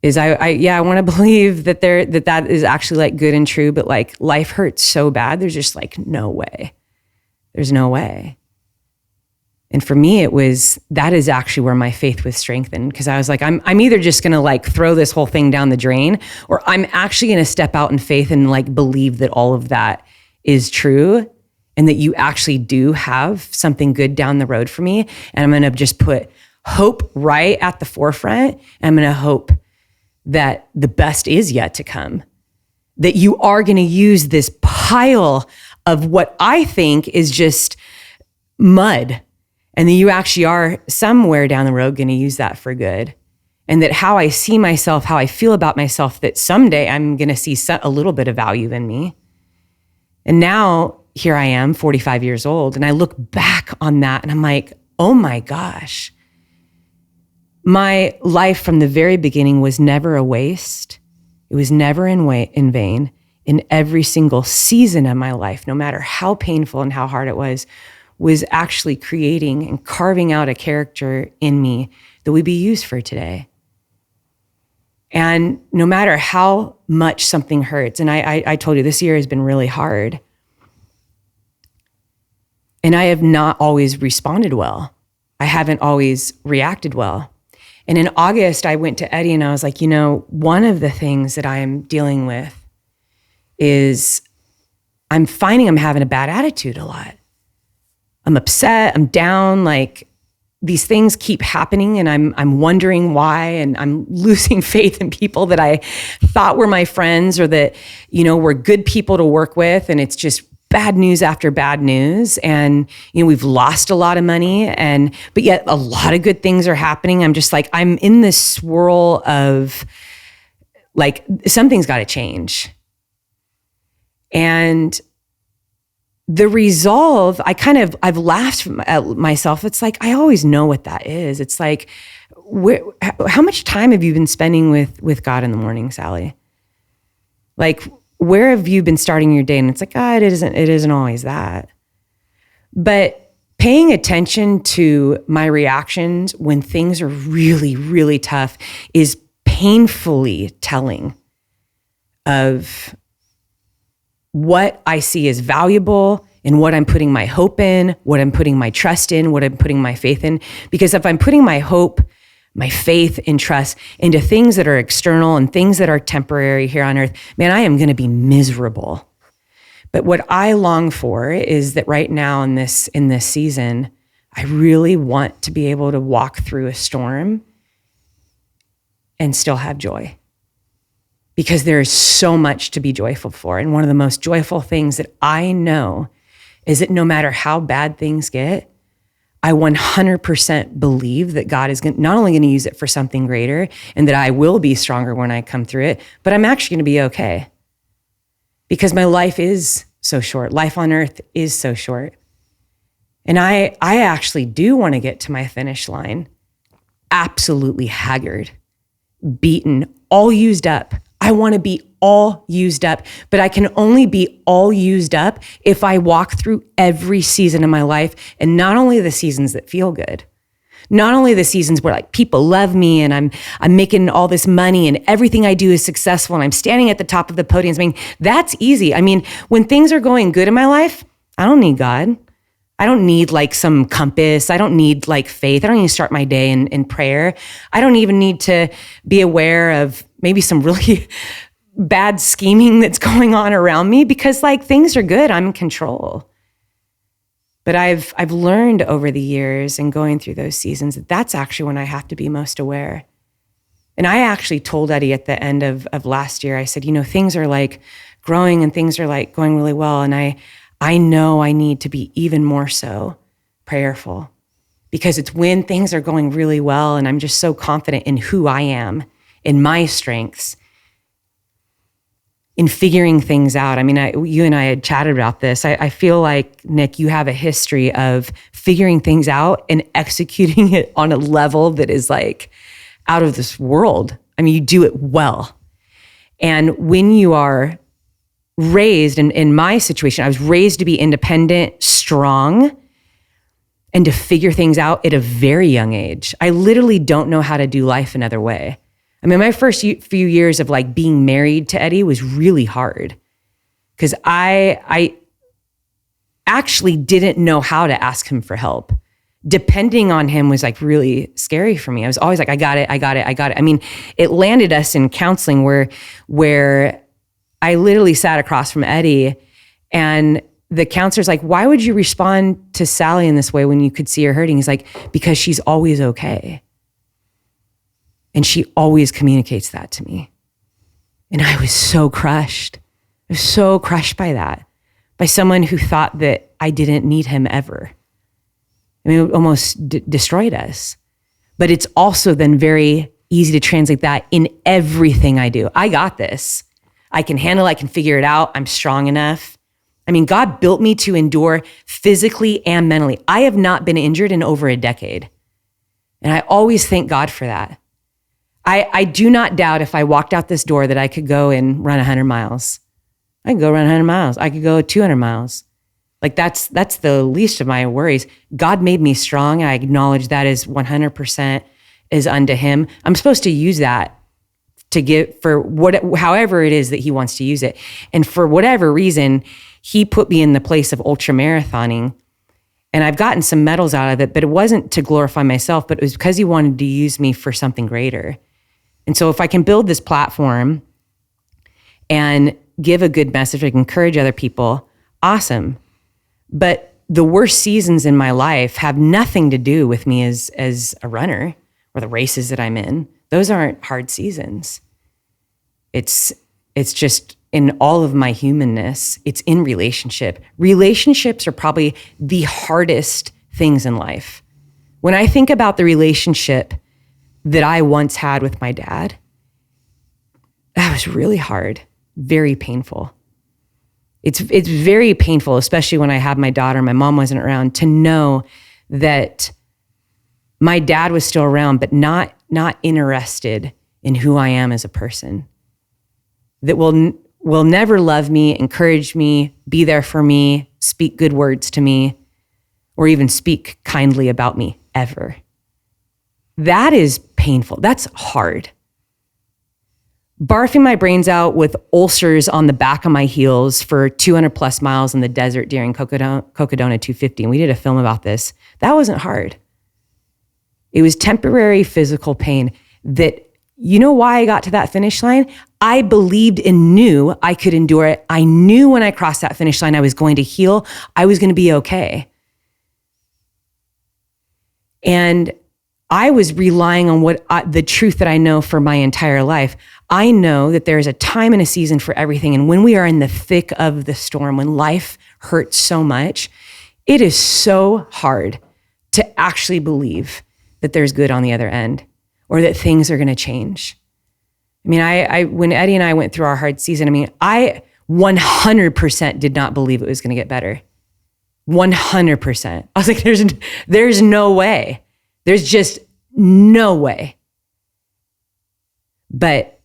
Is I want to believe that that is actually like good and true, but like life hurts so bad, there's just like no way. There's no way. And for me, that is actually where my faith was strengthened, because I was like, I'm either just gonna like throw this whole thing down the drain, or I'm actually gonna step out in faith and like believe that all of that is true and that you actually do have something good down the road for me. And I'm gonna just put hope right at the forefront. And I'm gonna hope that the best is yet to come, that you are going to use this pile of what I think is just mud, and that you actually are somewhere down the road going to use that for good. And that how I see myself, how I feel about myself, that someday I'm going to see a little bit of value in me. And now here I am, 45 years old, and I look back on that and I'm like, oh my gosh. My life from the very beginning was never a waste. It was never in vain. In every single season of my life, no matter how painful and how hard it was actually creating and carving out a character in me that would be used for today. And no matter how much something hurts, and I told you this year has been really hard, and I have not always responded well. I haven't always reacted well. And in August, I went to Eddie and I was like, one of the things that I am dealing with is I'm finding I'm having a bad attitude a lot. I'm upset, I'm down, like these things keep happening and I'm wondering why, and I'm losing faith in people that I thought were my friends or that, were good people to work with, and it's just bad news after bad news. And, we've lost a lot of money, but yet a lot of good things are happening. I'm just like, I'm in this swirl of like, something's got to change. And the resolve, I've laughed at myself. It's like, I always know what that is. It's like, how much time have you been spending with God in the morning, Sally? Like, where have you been starting your day? And it's like, it isn't always that. But paying attention to my reactions when things are really, really tough is painfully telling of what I see as valuable and what I'm putting my hope in, what I'm putting my trust in, what I'm putting my faith in. Because if I'm putting my hope, my faith and trust into things that are external and things that are temporary here on earth, man, I am going to be miserable. But what I long for is that right now in this season, I really want to be able to walk through a storm and still have joy. Because there is so much to be joyful for. And one of the most joyful things that I know is that no matter how bad things get, I 100% believe that God is not only going to use it for something greater, and that I will be stronger when I come through it, but I'm actually going to be okay. Because my life is so short. Life on earth is so short. And I actually do want to get to my finish line absolutely haggard, beaten, all used up. I want to be all used up, but I can only be all used up if I walk through every season of my life, and not only the seasons that feel good, not only the seasons where like people love me and I'm making all this money and everything I do is successful and I'm standing at the top of the podiums. I mean, that's easy. I mean, when things are going good in my life, I don't need God. I don't need like some compass. I don't need like faith. I don't need to start my day in prayer. I don't even need to be aware of maybe some really bad scheming that's going on around me, because like things are good. I'm in control. But I've learned over the years and going through those seasons that that's actually when I have to be most aware. And I actually told Eddie at the end of last year, I said, things are like growing and things are like going really well. And I know I need to be even more so prayerful, because it's when things are going really well and I'm just so confident in who I am, in my strengths, in figuring things out. I mean, you and I had chatted about this. I feel like, Nick, you have a history of figuring things out and executing it on a level that is like out of this world. I mean, you do it well. And when you are raised, in my situation, I was raised to be independent, strong, and to figure things out at a very young age. I literally don't know how to do life another way. I mean, my first few years of like being married to Eddie was really hard because I actually didn't know how to ask him for help. Depending on him was like really scary for me. I was always like, I got it. I mean, it landed us in counseling where I literally sat across from Eddie and the counselor's like, why would you respond to Sally in this way when you could see her hurting? He's like, because she's always okay. And she always communicates that to me. And I was so crushed. I was so crushed by that, by someone who thought that I didn't need him ever. I mean, it almost destroyed us. But it's also then very easy to translate that in everything I do. I got this. I can handle it. I can figure it out. I'm strong enough. I mean, God built me to endure physically and mentally. I have not been injured in over a decade. And I always thank God for that. I do not doubt if I walked out this door that I could go and run 100 miles. I could go run 100 miles. I could go 200 miles. Like that's the least of my worries. God made me strong. I acknowledge that is 100% is unto him. I'm supposed to use that to give for however it is that he wants to use it. And for whatever reason, he put me in the place of ultra marathoning. And I've gotten some medals out of it, but it wasn't to glorify myself, but it was because he wanted to use me for something greater. And so if I can build this platform and give a good message, I can encourage other people, awesome. But the worst seasons in my life have nothing to do with me as a runner or the races that I'm in. Those aren't hard seasons. It's just in all of my humanness, it's in relationship. Relationships are probably the hardest things in life. When I think about the relationship that I once had with my dad, that was really hard, very painful. It's very painful, especially when I had my daughter, my mom wasn't around, to know that my dad was still around, but not interested in who I am as a person. That will never love me, encourage me, be there for me, speak good words to me, or even speak kindly about me ever. That is painful. That's hard. Barfing my brains out with ulcers on the back of my heels for 200 plus miles in the desert during Cocodona 250. And we did a film about this. That wasn't hard. It was temporary physical pain that, you know why I got to that finish line? I believed and knew I could endure it. I knew when I crossed that finish line, I was going to heal. I was going to be okay. And I was relying on the truth that I know for my entire life. I know that there's a time and a season for everything. And when we are in the thick of the storm, when life hurts so much, it is so hard to actually believe that there's good on the other end or that things are going to change. I mean, I when Eddie and I went through our hard season, I mean, I 100% did not believe it was going to get better. 100%. I was like, there's no way. There's just no way. But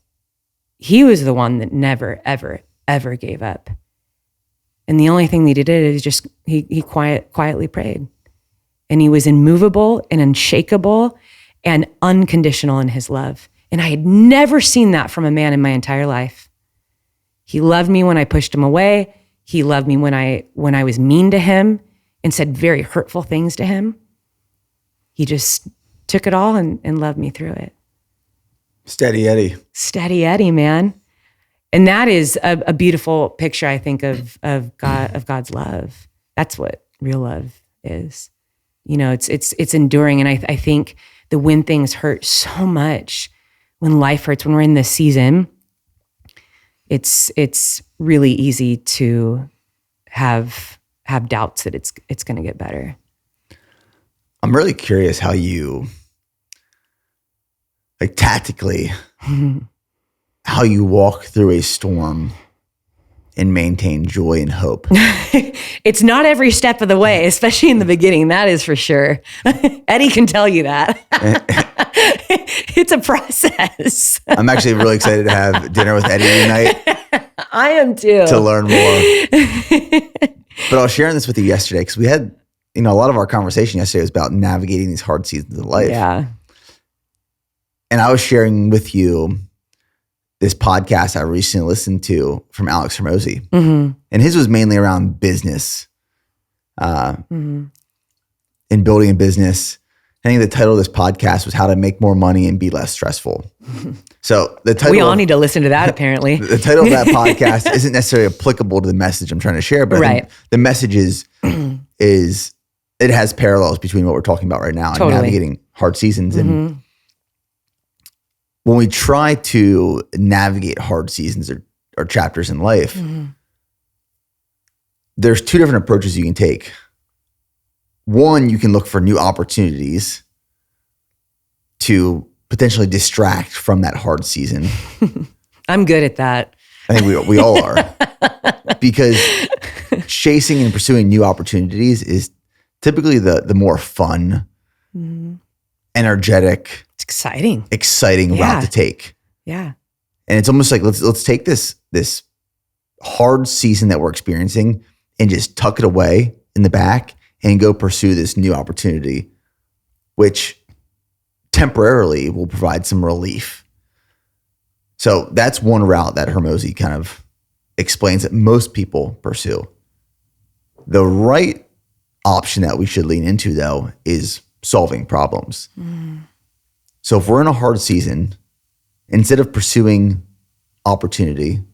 he was the one that never, ever, ever gave up. And the only thing that he did is just, he quietly prayed. And he was immovable and unshakable and unconditional in his love. And I had never seen that from a man in my entire life. He loved me when I pushed him away. He loved me when I was mean to him and said very hurtful things to him. He just took it all and loved me through it. Steady Eddie. Steady Eddie, man. And that is a beautiful picture, I think, of God's love. That's what real love is. You know, it's enduring. And I think that when things hurt so much, when life hurts, when we're in this season, it's really easy to have doubts that it's going to get better. I'm really curious how you, like tactically, how you walk through a storm and maintain joy and hope. It's not every step of the way, especially in the beginning. That is for sure. Eddie can tell you that. It's a process. I'm actually really excited to have dinner with Eddie tonight. I am too. To learn more. But I was sharing this with you yesterday because we had, a lot of our conversation yesterday was about navigating these hard seasons of life. Yeah. And I was sharing with you this podcast I recently listened to from Alex Hormozy. Mm-hmm. And his was mainly around business and building a business. I think the title of this podcast was How to Make More Money and Be Less Stressful. So the title we all need to listen to that, apparently. The title of that podcast isn't necessarily applicable to the message I'm trying to share, but I think the message is it has parallels between what we're talking about right now and navigating hard seasons. And when we try to navigate hard seasons or chapters in life, there's two different approaches you can take. One, you can look for new opportunities to potentially distract from that hard season. I'm good at that. I think we all are. Because chasing and pursuing new opportunities is typically the more fun, energetic, it's exciting route to take. Yeah. And it's almost like let's take this hard season that we're experiencing and just tuck it away in the back and go pursue this new opportunity, which temporarily will provide some relief. So that's one route that Hormozy kind of explains that most people pursue. The right option that we should lean into, though, is solving problems. So if we're in a hard season, instead of pursuing opportunity,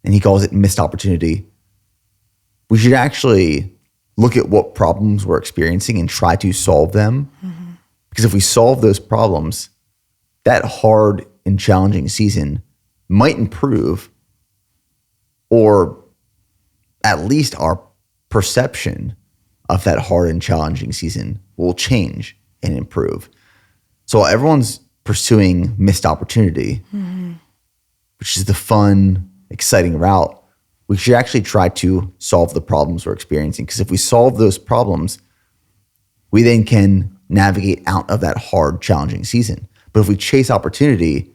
and he calls it missed opportunity, we should actually look at what problems we're experiencing and try to solve them. Because if we solve those problems, that hard and challenging season might improve, or at least our perception of that hard and challenging season will change and improve. So while everyone's pursuing missed opportunity, which is the fun, exciting route, we should actually try to solve the problems we're experiencing. Because if we solve those problems, we then can navigate out of that hard, challenging season. But if we chase opportunity,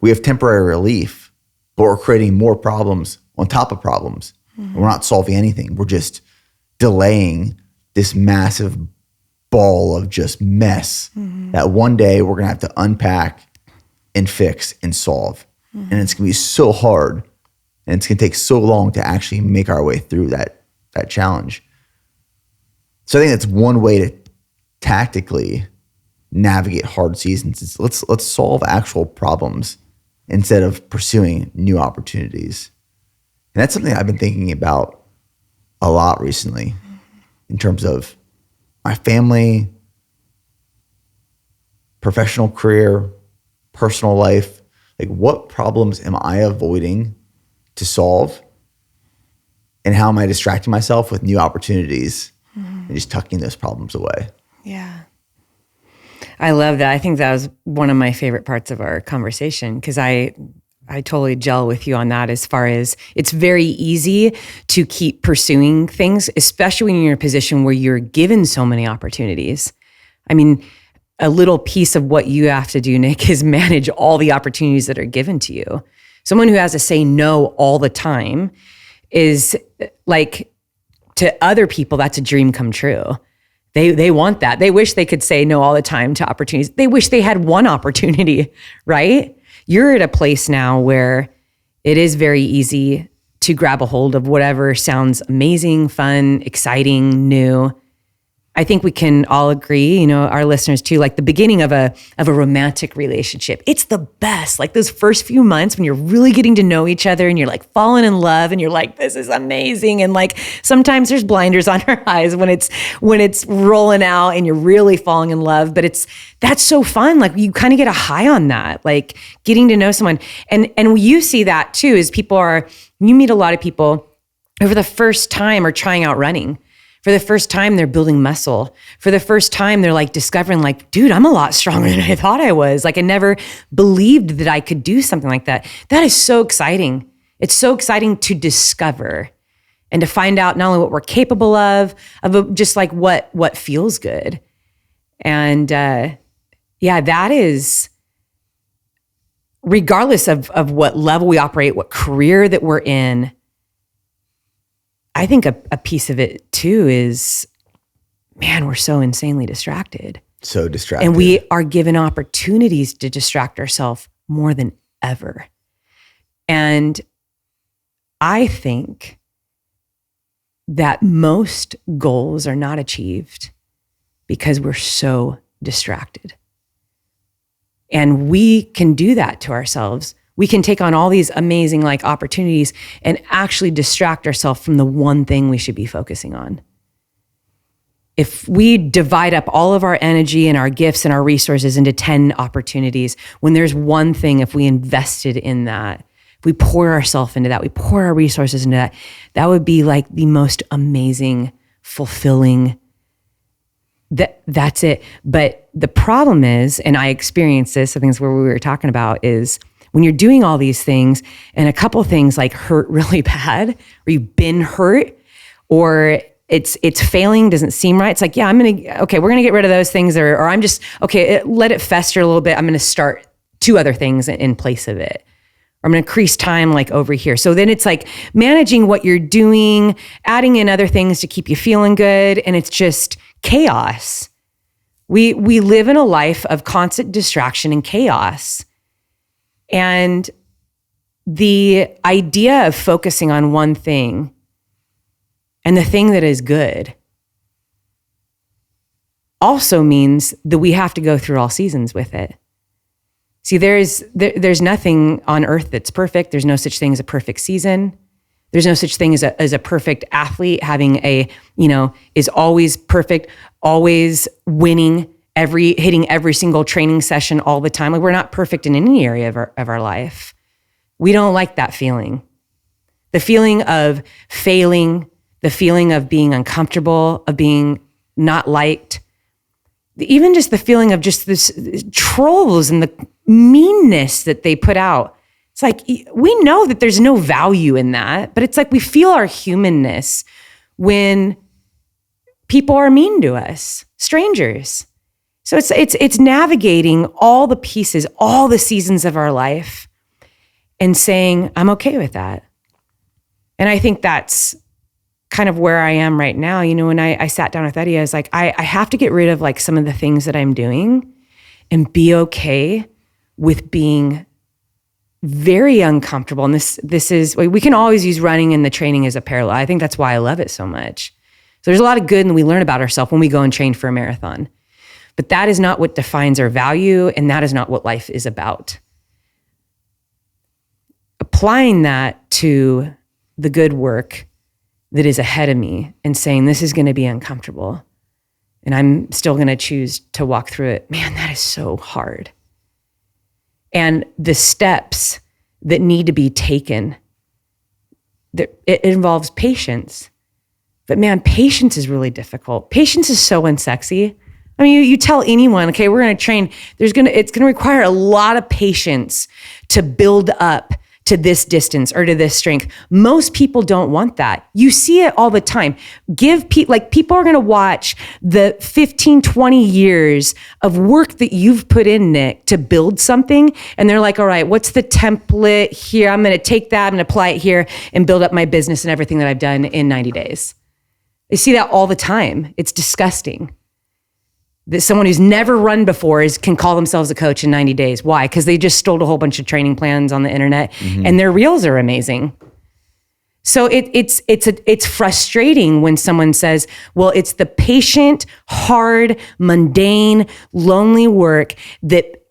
we have temporary relief, but we're creating more problems on top of problems. We're not solving anything. We're just delaying this massive ball of just mess that one day we're going to have to unpack and fix and solve. And it's going to be so hard, and it's going to take so long to actually make our way through that challenge. So I think that's one way to tactically navigate hard seasons. Is let's solve actual problems instead of pursuing new opportunities. And that's something I've been thinking about a lot recently in terms of my family, professional career, personal life. Like, what problems am I avoiding to solve? And how am I distracting myself with new opportunities and just tucking those problems away? Yeah. I love that. I think that was one of my favorite parts of our conversation, because I totally gel with you on that, as far as it's very easy to keep pursuing things, especially when you're in a position where you're given so many opportunities. I mean, a little piece of what you have to do, Nick, is manage all the opportunities that are given to you. Someone who has to say no all the time is like, to other people, that's a dream come true. They want that. They wish they could say no all the time to opportunities. They wish they had one opportunity, right? You're at a place now where it is very easy to grab a hold of whatever sounds amazing, fun, exciting, new. I think we can all agree, our listeners too, like the beginning of a romantic relationship, it's the best. Like those first few months when you're really getting to know each other and you're like falling in love and you're like, this is amazing. And like sometimes there's blinders on our eyes when it's rolling out and you're really falling in love, but that's so fun. Like you kind of get a high on that, like getting to know someone. And you see that too, is you meet a lot of people who for the first time are trying out running. For the first time, they're building muscle. For the first time, they're like discovering like, dude, I'm a lot stronger than I thought I was. Like I never believed that I could do something like that. That is so exciting. It's so exciting to discover and to find out not only what we're capable of just like what feels good. And that is, regardless of what level we operate, what career that we're in, I think a piece of it too is, man, we're so insanely distracted. So distracted. And we are given opportunities to distract ourselves more than ever. And I think that most goals are not achieved because we're so distracted. And we can do that to ourselves. We can take on all these amazing like opportunities and actually distract ourselves from the one thing we should be focusing on. If we divide up all of our energy and our gifts and our resources into 10 opportunities, when there's one thing, if we invested in that, if we pour ourselves into that, we pour our resources into that, that would be like the most amazing, fulfilling, that's it. But the problem is, and I experienced this, I think it's where we were talking about, is when you're doing all these things and a couple of things like hurt really bad, or you've been hurt, or it's failing, doesn't seem right. It's like, yeah, we're going to get rid of those things, or I'm just, let it fester a little bit. I'm going to start 2 other things in place of it. Or I'm going to increase time like over here. So then it's like managing what you're doing, adding in other things to keep you feeling good. And it's just chaos. We live in a life of constant distraction and chaos. And the idea of focusing on one thing and the thing that is good also means that we have to go through all seasons with it. See, there's nothing on earth that's perfect. There's no such thing as a perfect season. There's no such thing as a perfect athlete having is always perfect, always winning, hitting every single training session all the time. Like, we're not perfect in any area of our life. We don't like that feeling. The feeling of failing, the feeling of being uncomfortable, of being not liked, even just the feeling of just this trolls and the meanness that they put out. It's like, we know that there's no value in that, but it's like we feel our humanness when people are mean to us, strangers. So it's navigating all the pieces, all the seasons of our life and saying, I'm okay with that. And I think that's kind of where I am right now. When I sat down with Eddie, I was like, I have to get rid of like some of the things that I'm doing and be okay with being very uncomfortable. And this is, we can always use running and the training as a parallel. I think that's why I love it so much. So there's a lot of good and we learn about ourselves when we go and train for a marathon. But that is not what defines our value, and that is not what life is about. Applying that to the good work that is ahead of me and saying, this is going to be uncomfortable and I'm still going to choose to walk through it. Man, that is so hard. And the steps that need to be taken, it involves patience. But man, patience is really difficult. Patience is so unsexy. I mean, you tell anyone, okay, we're going to train, it's going to require a lot of patience to build up to this distance or to this strength. Most people don't want that. You see it all the time. People are going to watch the 15, 20 years of work that you've put in, Nick, to build something. And they're like, all right, what's the template here? I'm going to take that and apply it here and build up my business and everything that I've done in 90 days. You see that all the time. It's disgusting that someone who's never run before can call themselves a coach in 90 days. Why? Because they just stole a whole bunch of training plans on the internet, and their reels are amazing. So it's frustrating when someone says, well, it's the patient, hard, mundane, lonely work that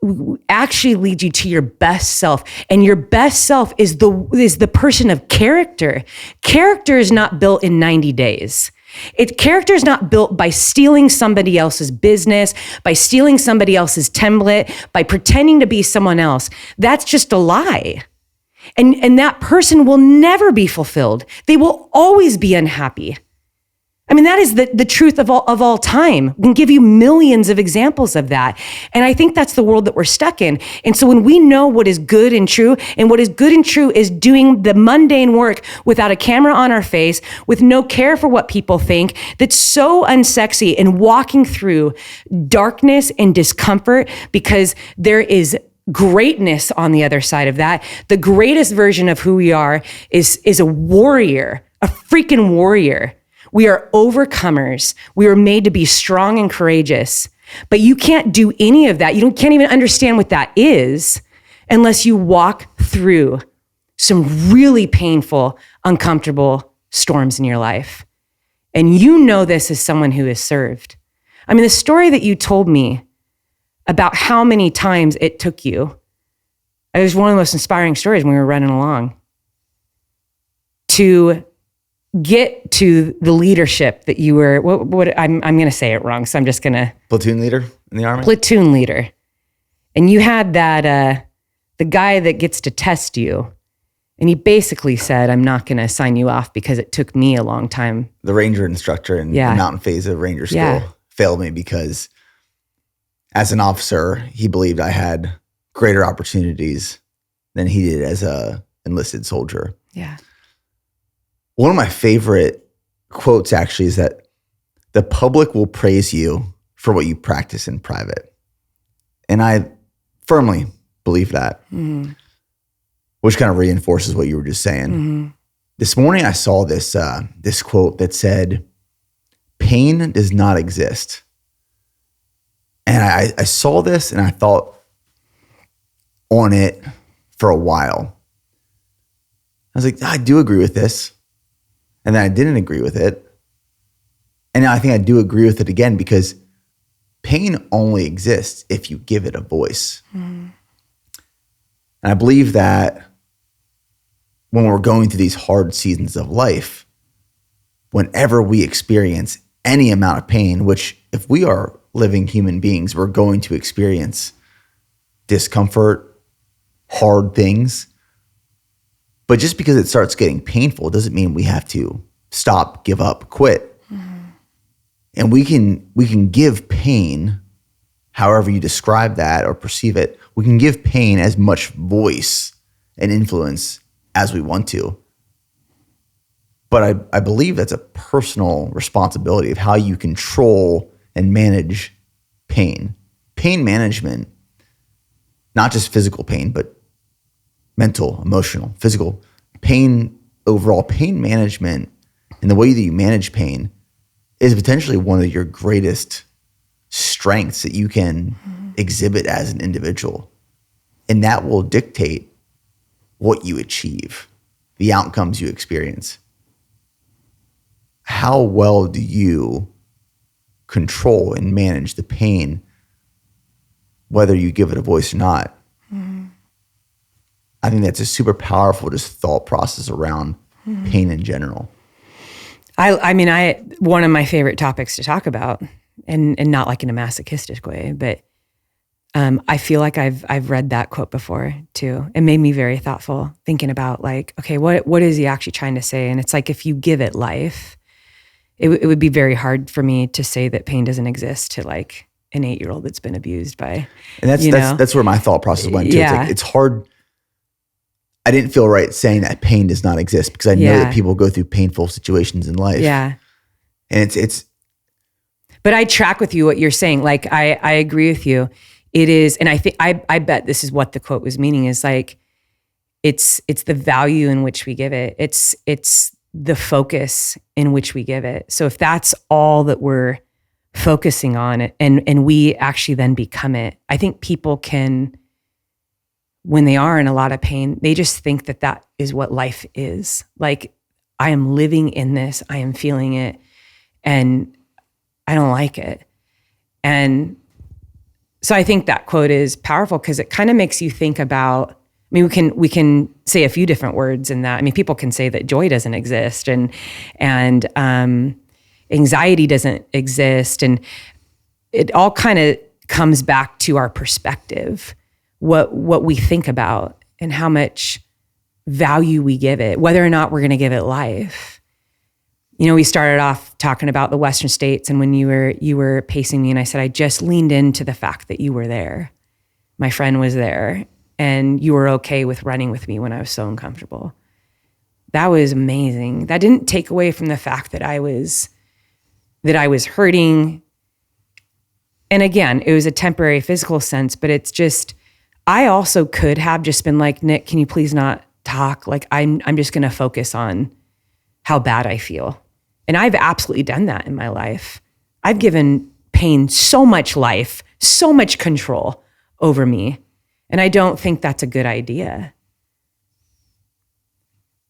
actually leads you to your best self. And your best self is the person of character. Character is not built in 90 days. Character is not built by stealing somebody else's business, by stealing somebody else's template, by pretending to be someone else. That's just a lie. And that person will never be fulfilled. They will always be unhappy. I mean, that is the truth of all time. We can give you millions of examples of that. And I think that's the world that we're stuck in. And so when we know what is good and true, and what is good and true is doing the mundane work without a camera on our face, with no care for what people think, that's so unsexy, and walking through darkness and discomfort, because there is greatness on the other side of that. The greatest version of who we are is a warrior, a freaking warrior. We are overcomers. We are made to be strong and courageous. But you can't do any of that. You can't even understand what that is unless you walk through some really painful, uncomfortable storms in your life. And you know this as someone who has served. I mean, the story that you told me about how many times it took you, it was one of the most inspiring stories when we were running along, to get to the leadership that you were, I'm going to say it wrong, so I'm just going to. Platoon leader in the Army? Platoon leader. And you had that, the guy that gets to test you, and he basically said, I'm not going to sign you off because it took me a long time. The Ranger instructor in the mountain phase of Ranger school failed me because as an officer, he believed I had greater opportunities than he did as a enlisted soldier. Yeah. One of my favorite quotes actually is that the public will praise you for what you practice in private. And I firmly believe that, which kind of reinforces what you were just saying. This morning I saw this quote that said, pain does not exist. And I saw this and I thought on it for a while. I was like, I do agree with this. And then I didn't agree with it. And now I think I do agree with it again, because pain only exists if you give it a voice. And I believe that when we're going through these hard seasons of life, whenever we experience any amount of pain, which if we are living human beings, we're going to experience discomfort, hard things. But just because it starts getting painful doesn't mean we have to stop, give up, quit. And we can give pain, however you describe that or perceive it, we can give pain as much voice and influence as we want to. But I believe that's a personal responsibility of how you control and manage pain. Pain management, not just physical pain, but mental, emotional, physical pain, overall pain management, and the way that you manage pain is potentially one of your greatest strengths that you can exhibit as an individual. And that will dictate what you achieve, the outcomes you experience. How well do you control and manage the pain, whether you give it a voice or not? I think that's a super powerful just thought process around pain in general. I mean, one of my favorite topics to talk about, and not like in a masochistic way, but I feel like I've read that quote before too. It made me very thoughtful, thinking about like, okay, what is he actually trying to say? And it's like, if you give it life, it would be very hard for me to say that pain doesn't exist to like an 8-year-old that's been abused by. And that's where my thought process went to. Yeah. It's hard. I didn't feel right saying that pain does not exist, because I know that people go through painful situations in life. Yeah. And it's. But I track with you what you're saying. Like I agree with you. It is, and I think I bet this is what the quote was meaning, is like it's the value in which we give it. It's the focus in which we give it. So if that's all that we're focusing on it, and we actually then become it, I think people can, when they are in a lot of pain, they just think that that is what life is. Like, I am living in this, I am feeling it, and I don't like it. And so I think that quote is powerful because it kind of makes you think about, I mean, we can say a few different words in that. I mean, people can say that joy doesn't exist and anxiety doesn't exist. And it all kind of comes back to our perspective, what we think about and how much value we give it, whether or not we're going to give it life. We started off talking about the Western states, and when you were pacing me, and I said, I just leaned into the fact that you were there. My friend was there, and you were okay with running with me when I was so uncomfortable. That was amazing. That didn't take away from the fact that I was hurting. And again, it was a temporary physical sense, but it's just, I also could have just been like, Nick, can you please not talk? Like, I'm just going to focus on how bad I feel. And I've absolutely done that in my life. I've given pain so much life, so much control over me. And I don't think that's a good idea.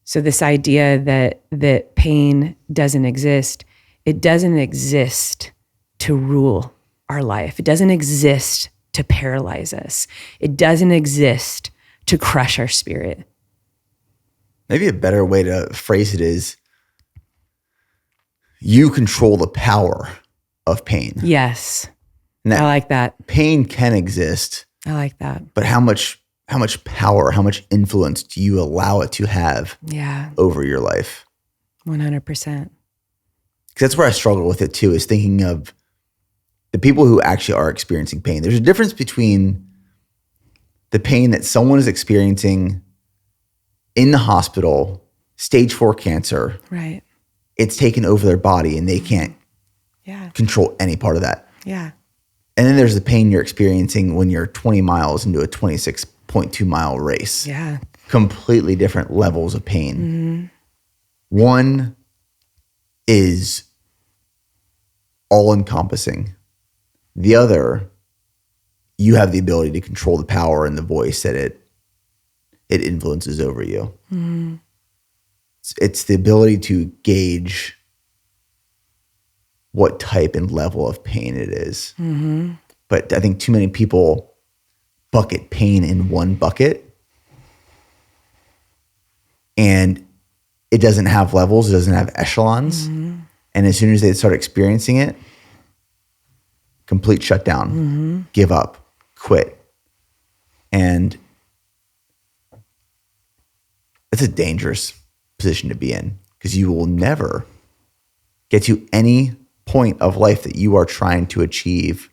So this idea that pain doesn't exist, it doesn't exist to rule our life. It doesn't exist to paralyze us. It doesn't exist to crush our spirit. Maybe a better way to phrase it is, you control the power of pain. Yes. I like that. Pain can exist. I like that. But how much power, how much influence do you allow it to have over your life? 100%. Because that's where I struggle with it too, is thinking of the people who actually are experiencing pain. There's a difference between the pain that someone is experiencing in the hospital, stage 4 cancer. Right. It's taken over their body and they can't control any part of that. Yeah. And then there's the pain you're experiencing when you're 20 miles into a 26.2 mile race. Yeah. Completely different levels of pain. Mm-hmm. One is all encompassing. The other, you have the ability to control the power and the voice that it influences over you. Mm-hmm. It's the ability to gauge what type and level of pain it is. Mm-hmm. But I think too many people bucket pain in one bucket, and it doesn't have levels, it doesn't have echelons. Mm-hmm. And as soon as they start experiencing it, complete shutdown, give up, quit. And it's a dangerous position to be in, because you will never get to any point of life that you are trying to achieve,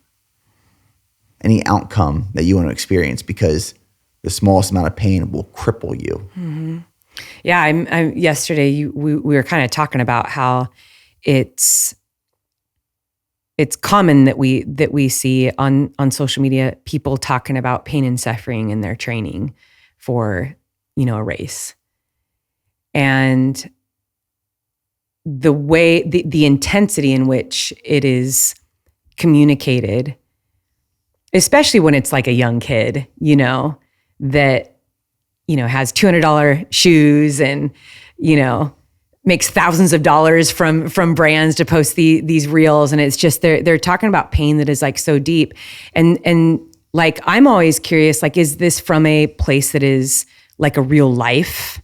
any outcome that you want to experience, because the smallest amount of pain will cripple you. Mm-hmm. Yeah, I'm yesterday we were kind of talking about how it's common that we see on social media people talking about pain and suffering in their training for, a race. And the way, the intensity in which it is communicated, especially when it's like a young kid, that, has $200 shoes and, makes thousands of dollars from brands to post these reels. And it's just, they're talking about pain that is like so deep. And like, I'm always curious, like, is this from a place that is like a real life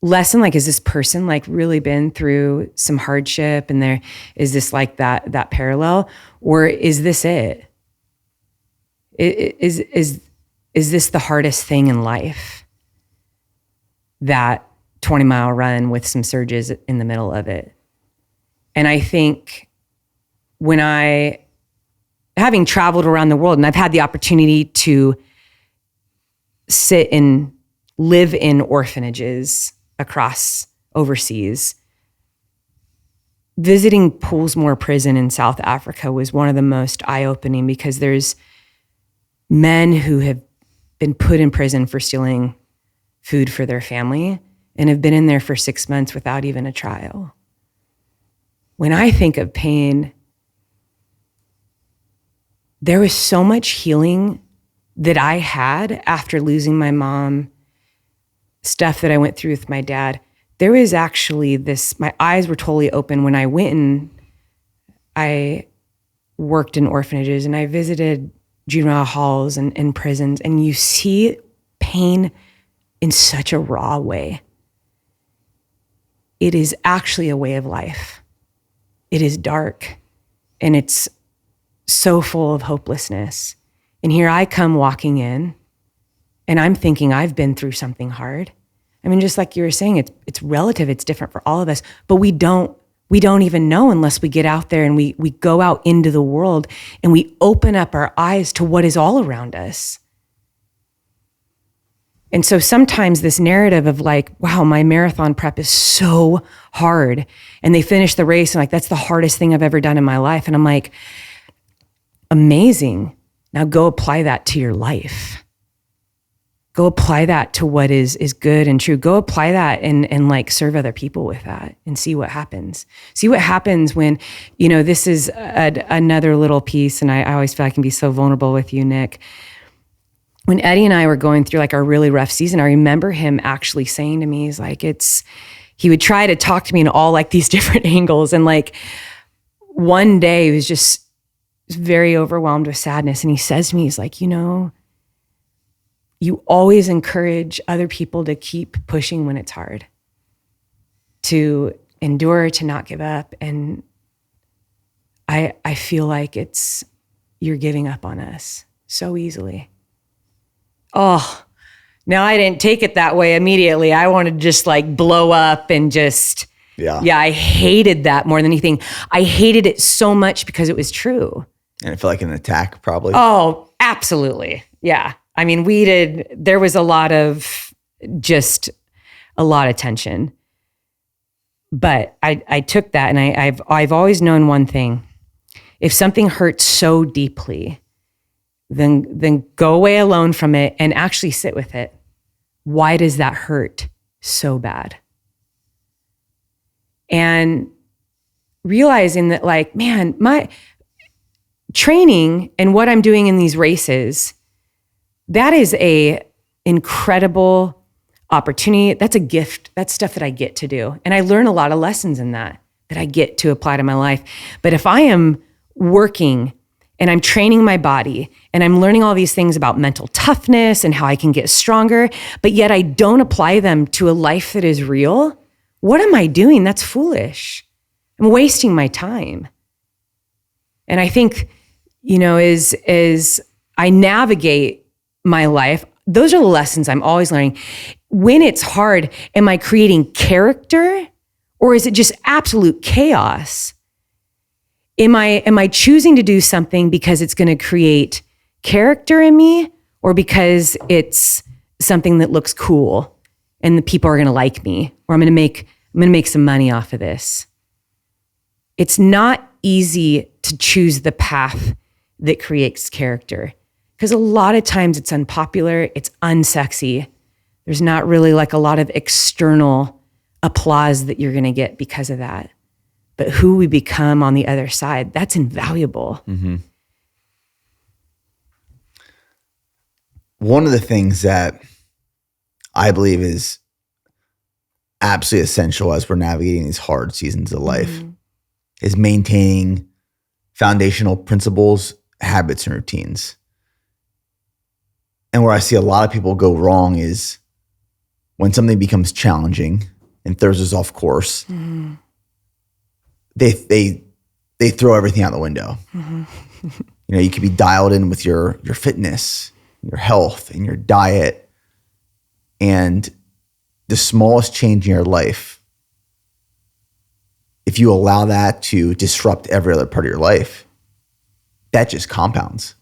lesson? Like, is this person like really been through some hardship and is this like that parallel, or is this it? Is this the hardest thing in life? That 20-mile run with some surges in the middle of it. And I think having traveled around the world, and I've had the opportunity to sit and live in orphanages across overseas, visiting Poolsmoor Prison in South Africa was one of the most eye-opening, because there's men who have been put in prison for stealing food for their family and have been in there for 6 months without even a trial. When I think of pain, there was so much healing that I had after losing my mom, stuff that I went through with my dad. There was actually my eyes were totally open when I went and I worked in orphanages and I visited juvenile halls and prisons, and you see pain in such a raw way. It is actually a way of life. It is dark and it's so full of hopelessness. And here I come walking in and I'm thinking I've been through something hard. I mean, just like you were saying, it's relative, it's different for all of us, but we don't we don't even know unless we get out there and we go out into the world and we open up our eyes to what is all around us. And so sometimes this narrative of like, wow, my marathon prep is so hard. And they finish the race and like, that's the hardest thing I've ever done in my life. And I'm like, amazing. Now go apply that to your life. Go apply that to what is good and true. Go apply that and like serve other people with that and see what happens. See what happens when, this is another little piece. And I always feel I can be so vulnerable with you, Nick. When Eddie and I were going through like our really rough season, I remember him actually saying to me, he's like, he would try to talk to me in all like these different angles. And like one day he was just very overwhelmed with sadness. And he says to me, he's like, you always encourage other people to keep pushing when it's hard, to endure, to not give up. And I feel like you're giving up on us so easily. Oh, now I didn't take it that way immediately. I wanted to just like blow up and just, I hated that more than anything. I hated it so much because it was true. And it felt like an attack probably. Oh, absolutely. Yeah. I mean, there was a lot of tension, but I took that and I've always known one thing. If something hurts so deeply, then go away alone from it and actually sit with it. Why does that hurt so bad? And realizing that like, man, my training and what I'm doing in these races, that is a incredible opportunity. That's a gift. That's stuff that I get to do. And I learn a lot of lessons in that I get to apply to my life. But if I am working and I'm training my body and I'm learning all these things about mental toughness and how I can get stronger, but yet I don't apply them to a life that is real, what am I doing? That's foolish. I'm wasting my time. And I think, as I navigate my life, those are the lessons I'm always learning. When it's hard, am I creating character or is it just absolute chaos? Am I choosing to do something because it's going to create character in me or because it's something that looks cool and the people are going to like me or I'm going to make some money off of this? It's not easy to choose the path that creates character because a lot of times it's unpopular, it's unsexy. There's not really like a lot of external applause that you're going to get because of that. But who we become on the other side, that's invaluable. Mm-hmm. One of the things that I believe is absolutely essential as we're navigating these hard seasons of life is maintaining foundational principles, habits, and routines. And where I see a lot of people go wrong is when something becomes challenging and throws us off course, they throw everything out the window. You could be dialed in with your fitness, your health, and your diet, and the smallest change in your life, if you allow that to disrupt every other part of your life, that just compounds.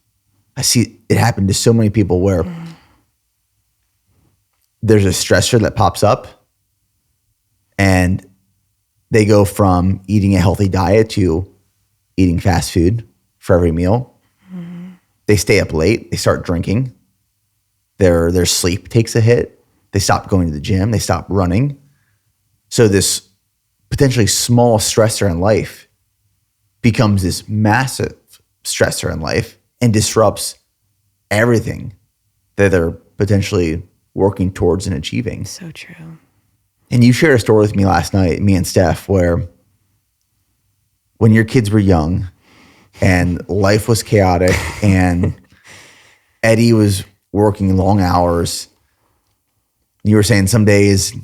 I see it happen to so many people where there's a stressor that pops up and they go from eating a healthy diet to eating fast food for every meal. They stay up late. They start drinking. Their sleep takes a hit. They stop going to the gym. They stop running. So this potentially small stressor in life becomes this massive stressor in life and disrupts everything that they're potentially working towards and achieving. So true. And you shared a story with me last night, me and Steph, where when your kids were young and life was chaotic and Eddie was working long hours, you were saying some days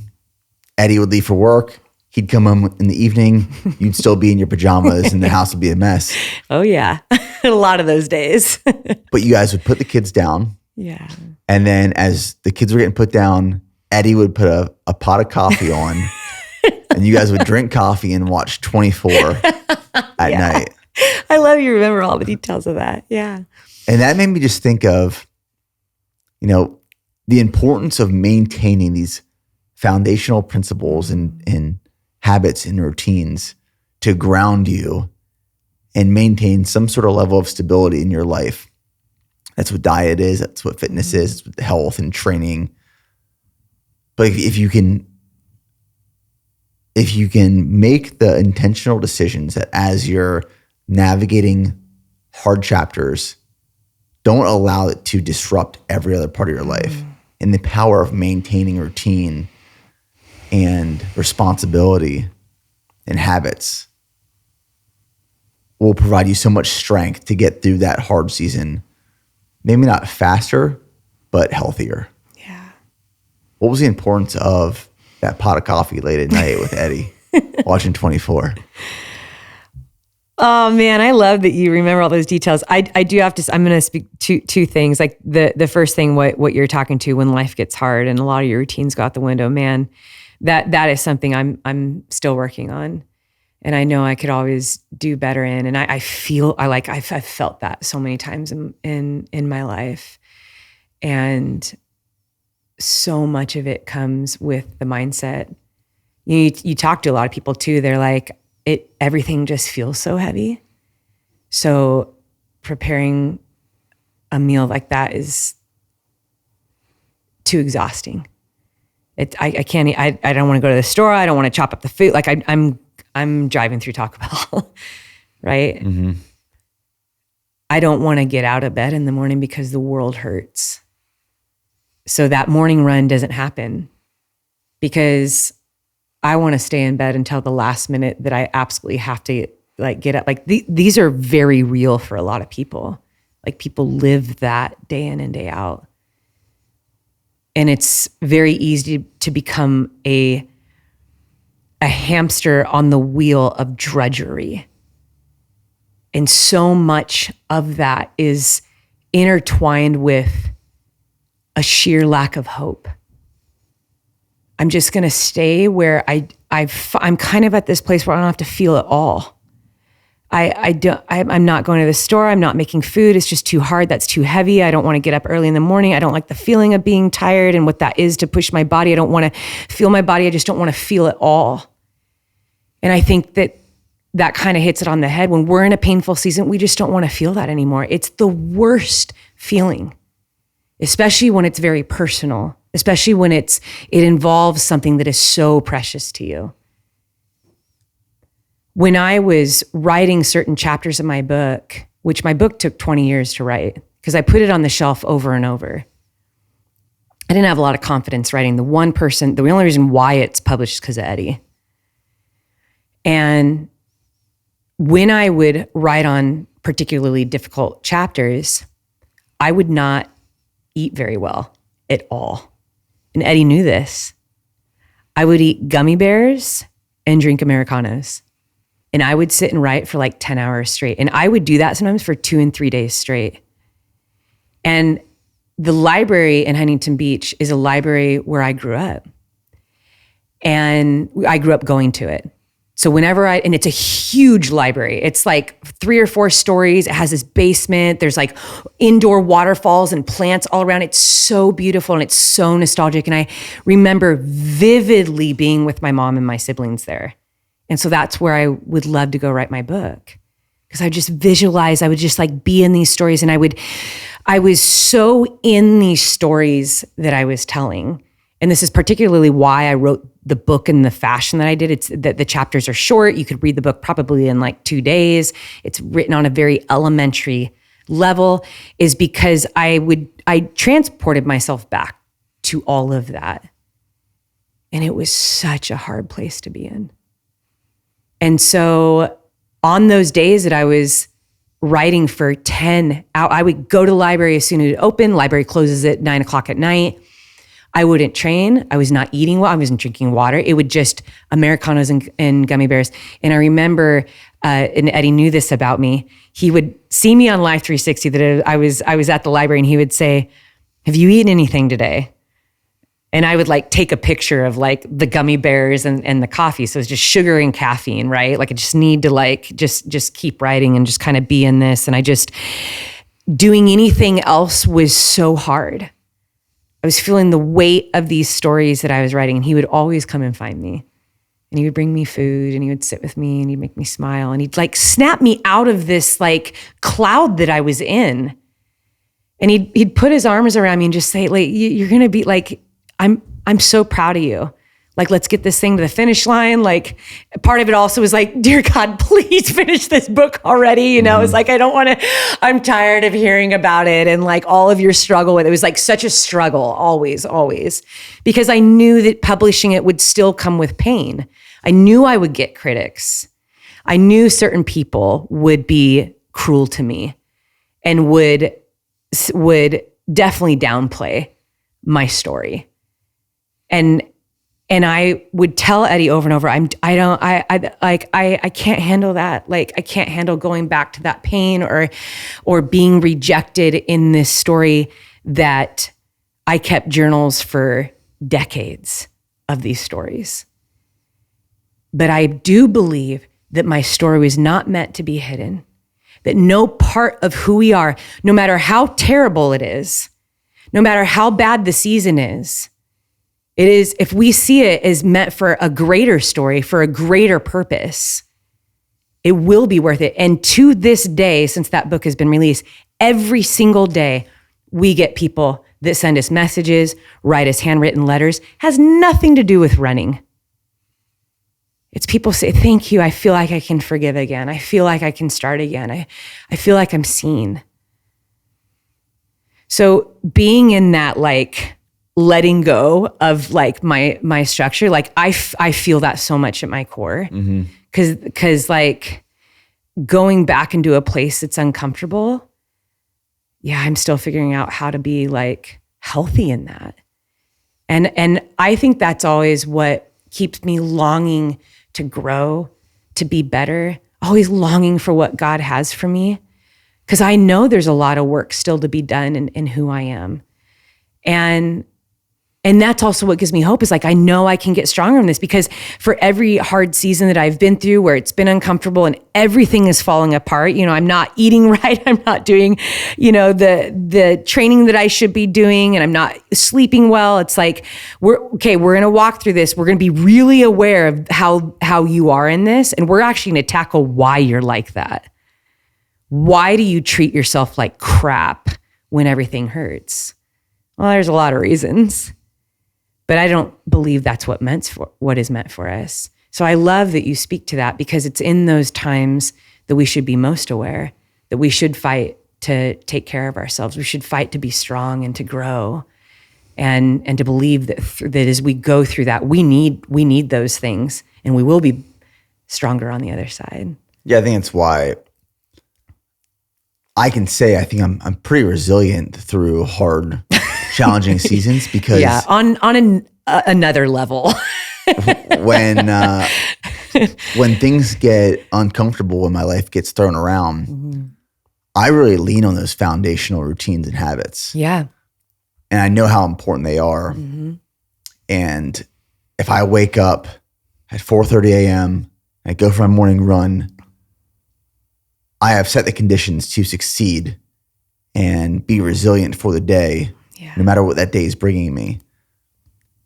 Eddie would leave for work, he'd come home in the evening, you'd still be in your pajamas and the house would be a mess. Oh yeah, a lot of those days. But you guys would put the kids down. Yeah. And then as the kids were getting put down, Eddie would put a pot of coffee on And you guys would drink coffee and watch 24 at night. I love you remember all the details of that. Yeah. And that made me just think of, the importance of maintaining these foundational principles and habits and routines to ground you and maintain some sort of level of stability in your life. That's what diet is. That's what fitness is. It's what health and training. But if you can make the intentional decisions that as you're navigating hard chapters, don't allow it to disrupt every other part of your life. And the power of maintaining routine and responsibility and habits will provide you so much strength to get through that hard season. Maybe not faster, but healthier. Yeah. What was the importance of that pot of coffee late at night with Eddie watching 24? Oh man, I love that you remember all those details. I do have to, I'm going to speak two things. Like the first thing, what you're talking to when life gets hard and a lot of your routines go out the window, man, that is something I'm still working on. And I know I could always do better in. And I've felt that so many times in my life. And so much of it comes with the mindset. You talk to a lot of people too. They're like, everything just feels so heavy. So preparing a meal like that is too exhausting. I can't eat, I don't want to go to the store. I don't want to chop up the food. Like I'm driving through Taco Bell, right? Mm-hmm. I don't want to get out of bed in the morning because the world hurts. So that morning run doesn't happen because I want to stay in bed until the last minute that I absolutely have to get up. These are very real for a lot of people. Like people live that day in and day out. And it's very easy to become a hamster on the wheel of drudgery. And so much of that is intertwined with a sheer lack of hope. I'm just going to stay where I'm kind of at this place where I don't have to feel it all. I'm not going to the store. I'm not making food. It's just too hard. That's too heavy. I don't want to get up early in the morning. I don't like the feeling of being tired and what that is to push my body. I don't want to feel my body. I just don't want to feel it all. And I think that kind of hits it on the head. When we're in a painful season, we just don't want to feel that anymore. It's the worst feeling, especially when it's very personal, especially when it involves something that is so precious to you. When I was writing certain chapters of my book, which my book took 20 years to write, because I put it on the shelf over and over. I didn't have a lot of confidence writing. The only reason why it's published is because of Eddie. And when I would write on particularly difficult chapters, I would not eat very well at all. And Eddie knew this. I would eat gummy bears and drink Americanos. And I would sit and write for 10 hours straight. And I would do that sometimes for 2 and 3 days straight. And the library in Huntington Beach is a library where I grew up. And I grew up going to it. So and it's a huge library. It's 3 or 4 stories. It has this basement. There's indoor waterfalls and plants all around. It's so beautiful and it's so nostalgic. And I remember vividly being with my mom and my siblings there. And so that's where I would love to go write my book. Because I just visualize, I would just be in these stories. And I was so in these stories that I was telling. And this is particularly why I wrote the book in the fashion that I did. It's that the chapters are short. You could read the book probably in 2 days. It's written on a very elementary level, is because I transported myself back to all of that. And it was such a hard place to be in. And so on those days that I was writing for 10 hours, I would go to the library as soon as it opened. Library closes at 9:00 at night. I wouldn't train. I was not eating well. I wasn't drinking water. It would just Americanos and gummy bears. And I remember, and Eddie knew this about me, he would see me on Live 360 that I was at the library, and he would say, "Have you eaten anything today?" And I would like take a picture of like the gummy bears and the coffee. So it's just sugar and caffeine, right? Like I just need to like just keep writing and just kind of be in this. And I just, doing anything else was so hard. I was feeling the weight of these stories that I was writing, and he would always come and find me. And he would bring me food, and he would sit with me, and he'd make me smile, and he'd like snap me out of this like cloud that I was in. And he'd put his arms around me and just say, like, you're gonna be like, I'm so proud of you. Like, let's get this thing to the finish line. Like, part of it also was like, dear God, please finish this book already. You know, it's like, I don't want to, I'm tired of hearing about it. And like all of your struggle with it was like such a struggle, always, because I knew that publishing it would still come with pain. I knew I would get critics. I knew certain people would be cruel to me and would definitely downplay my story. And I would tell Eddie over and over, I can't handle that. Like, I can't handle going back to that pain or being rejected in this story that I kept journals for decades of these stories. But I do believe that my story was not meant to be hidden, that no part of who we are, no matter how terrible it is, no matter how bad the season is, it is, if we see it as meant for a greater story, for a greater purpose, it will be worth it. And to this day, since that book has been released, every single day we get people that send us messages, write us handwritten letters, has nothing to do with running. It's people say, thank you, I feel like I can forgive again. I feel like I can start again. I feel like I'm seen. So being in that like, letting go of like my structure, like I feel that so much at my core, because like going back into a place that's uncomfortable, yeah, I'm still figuring out how to be like healthy in that. And I think that's always what keeps me longing to grow, to be better, always longing for what God has for me, because I know there's a lot of work still to be done in who I am. And that's also what gives me hope, is like, I know I can get stronger in this, because for every hard season that I've been through where it's been uncomfortable and everything is falling apart, you know, I'm not eating right. I'm not doing, you know, the training that I should be doing, and I'm not sleeping well. It's like, we're going to walk through this. We're going to be really aware of how you are in this. And we're actually going to tackle why you're like that. Why do you treat yourself like crap when everything hurts? Well, there's a lot of reasons. But I don't believe that's what is meant for us. So I love that you speak to that, because it's in those times that we should be most aware, that we should fight to take care of ourselves. We should fight to be strong and to grow, and to believe that as we go through that, we need those things, and we will be stronger on the other side. Yeah, I think it's why I can say I think I'm pretty resilient through hard, challenging seasons, because on another level. when things get uncomfortable, when my life gets thrown around, I really lean on those foundational routines and habits. Yeah. And I know how important they are. And if I wake up at 4:30 a.m. and I go for my morning run, I have set the conditions to succeed and be resilient for the day, no matter what that day is bringing me.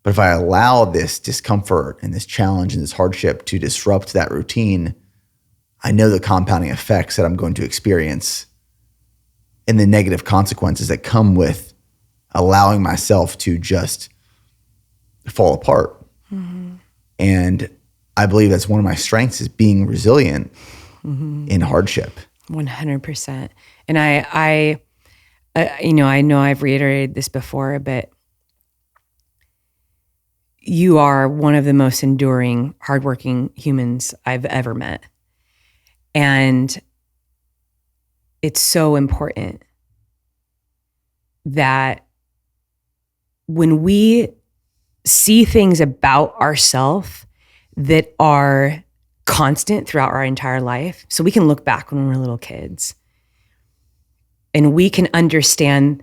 But if I allow this discomfort and this challenge and this hardship to disrupt that routine, I know the compounding effects that I'm going to experience and the negative consequences that come with allowing myself to just fall apart. And I believe that's one of my strengths, is being resilient in hardship. 100%. And I know I've reiterated this before, but you are one of the most enduring, hardworking humans I've ever met. And it's so important that when we see things about ourselves that are constant throughout our entire life, so we can look back when we were little kids and we can understand,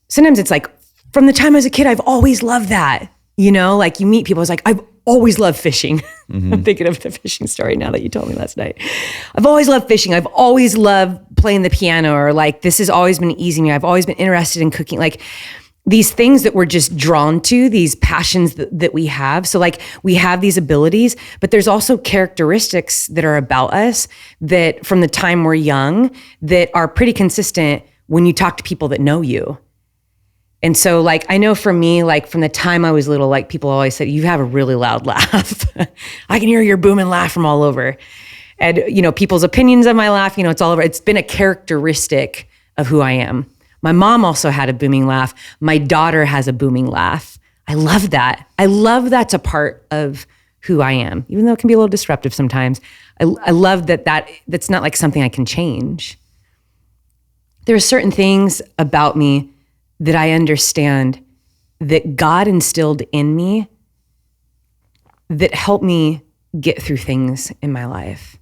sometimes it's like, from the time I was a kid, I've always loved that. You know, like you meet people, it's like, I've always loved fishing. I'm thinking of the fishing story now that you told me last night. I've always loved fishing. I've always loved playing the piano, or like, this has always been easy to me. I've always been interested in cooking. Like these things that we're just drawn to, these passions that we have. So like we have these abilities, but there's also characteristics that are about us that from the time we're young that are pretty consistent when you talk to people that know you. And so like, I know for me, like from the time I was little, like people always said, you have a really loud laugh. I can hear your booming laugh from all over. And, you know, people's opinions of my laugh, you know, it's all over. It's been a characteristic of who I am. My mom also had a booming laugh. My daughter has a booming laugh. I love that. I love that's a part of who I am, even though it can be a little disruptive sometimes. I love that's not like something I can change. There are certain things about me that I understand that God instilled in me that help me get through things in my life.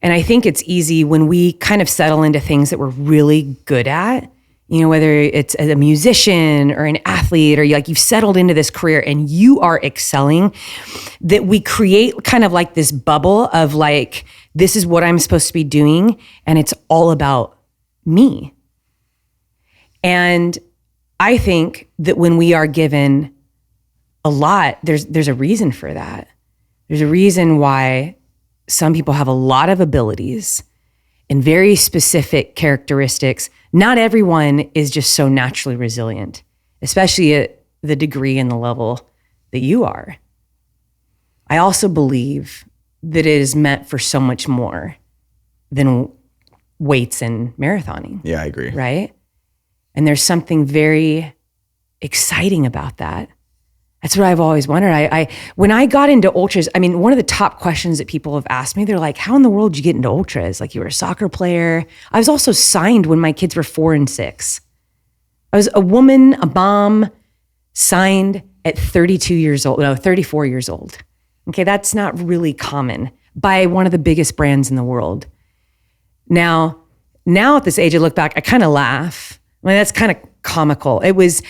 And I think it's easy when we kind of settle into things that we're really good at, you know, whether it's as a musician or an athlete, or you've settled into this career and you are excelling, that we create kind of like this bubble of like, this is what I'm supposed to be doing. And it's all about me. And I think that when we are given a lot, there's a reason for that. There's a reason why some people have a lot of abilities and very specific characteristics. Not everyone is just so naturally resilient, especially at the degree and the level that you are. I also believe that it is meant for so much more than weights and marathoning. Yeah, I agree. Right? And there's something very exciting about that. That's what I've always wondered. When I got into ultras, I mean, one of the top questions that people have asked me, they're like, how in the world did you get into ultras? Like, you were a soccer player. I was also signed when my kids were 4 and 6. I was a woman, a mom, signed at 34 years old. Okay, that's not really common by one of the biggest brands in the world. Now at this age, I look back, I kind of laugh. I mean, that's kind of comical. It was,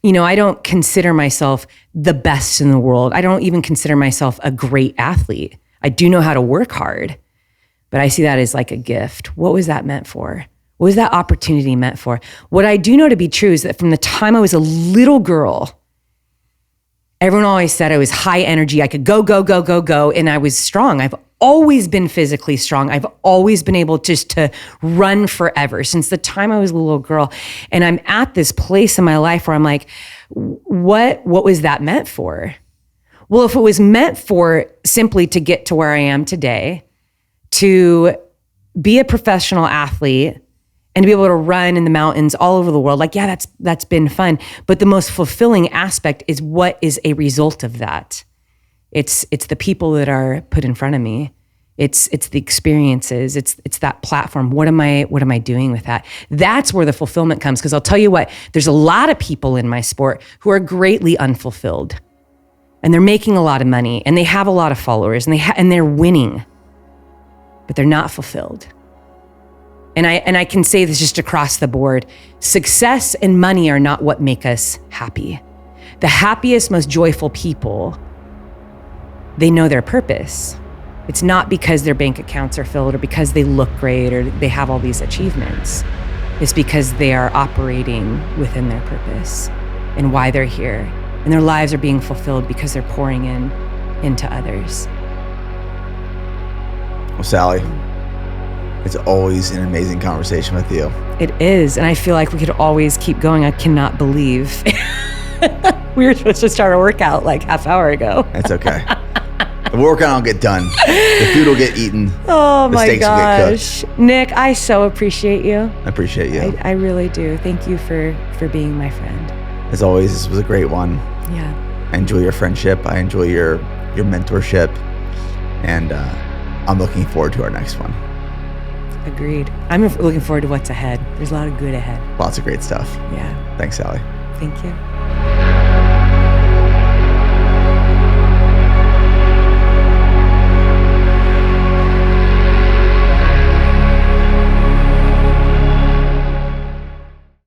I don't consider myself the best in the world. I don't even consider myself a great athlete. I do know how to work hard, but I see that as like a gift. What was that meant for? What was that opportunity meant for? What I do know to be true is that from the time I was a little girl, everyone always said I was high energy. I could go, and I was strong. I've always been physically strong. I've always been able just to run forever since the time I was a little girl. And I'm at this place in my life where I'm like, what was that meant for? Well, if it was meant for simply to get to where I am today, to be a professional athlete and to be able to run in the mountains all over the world, like, yeah, that's been fun. But the most fulfilling aspect is what is a result of that. It's the people that are put in front of me. It's the experiences. It's that platform. What am I doing with that? That's where the fulfillment comes. Because I'll tell you what, there's a lot of people in my sport who are greatly unfulfilled, and they're making a lot of money, and they have a lot of followers, and they're winning, but they're not fulfilled. And I can say this just across the board: success and money are not what make us happy. The happiest, most joyful people, they know their purpose. It's not because their bank accounts are filled or because they look great or they have all these achievements. It's because they are operating within their purpose and why they're here. And their lives are being fulfilled because they're pouring into others. Well, Sally, it's always an amazing conversation with you. It is. And I feel like we could always keep going. I cannot believe we were supposed to start a workout like half hour ago. That's okay. The workout will get done. The food will get eaten. Oh the my steaks gosh. will get cooked. Nick, I so appreciate you. I appreciate you. I really do. Thank you for being my friend. As always, this was a great one. Yeah. I enjoy your friendship. I enjoy your mentorship. And I'm looking forward to our next one. Agreed. I'm looking forward to what's ahead. There's a lot of good ahead. Lots of great stuff. Yeah. Thanks, Sally. Thank you.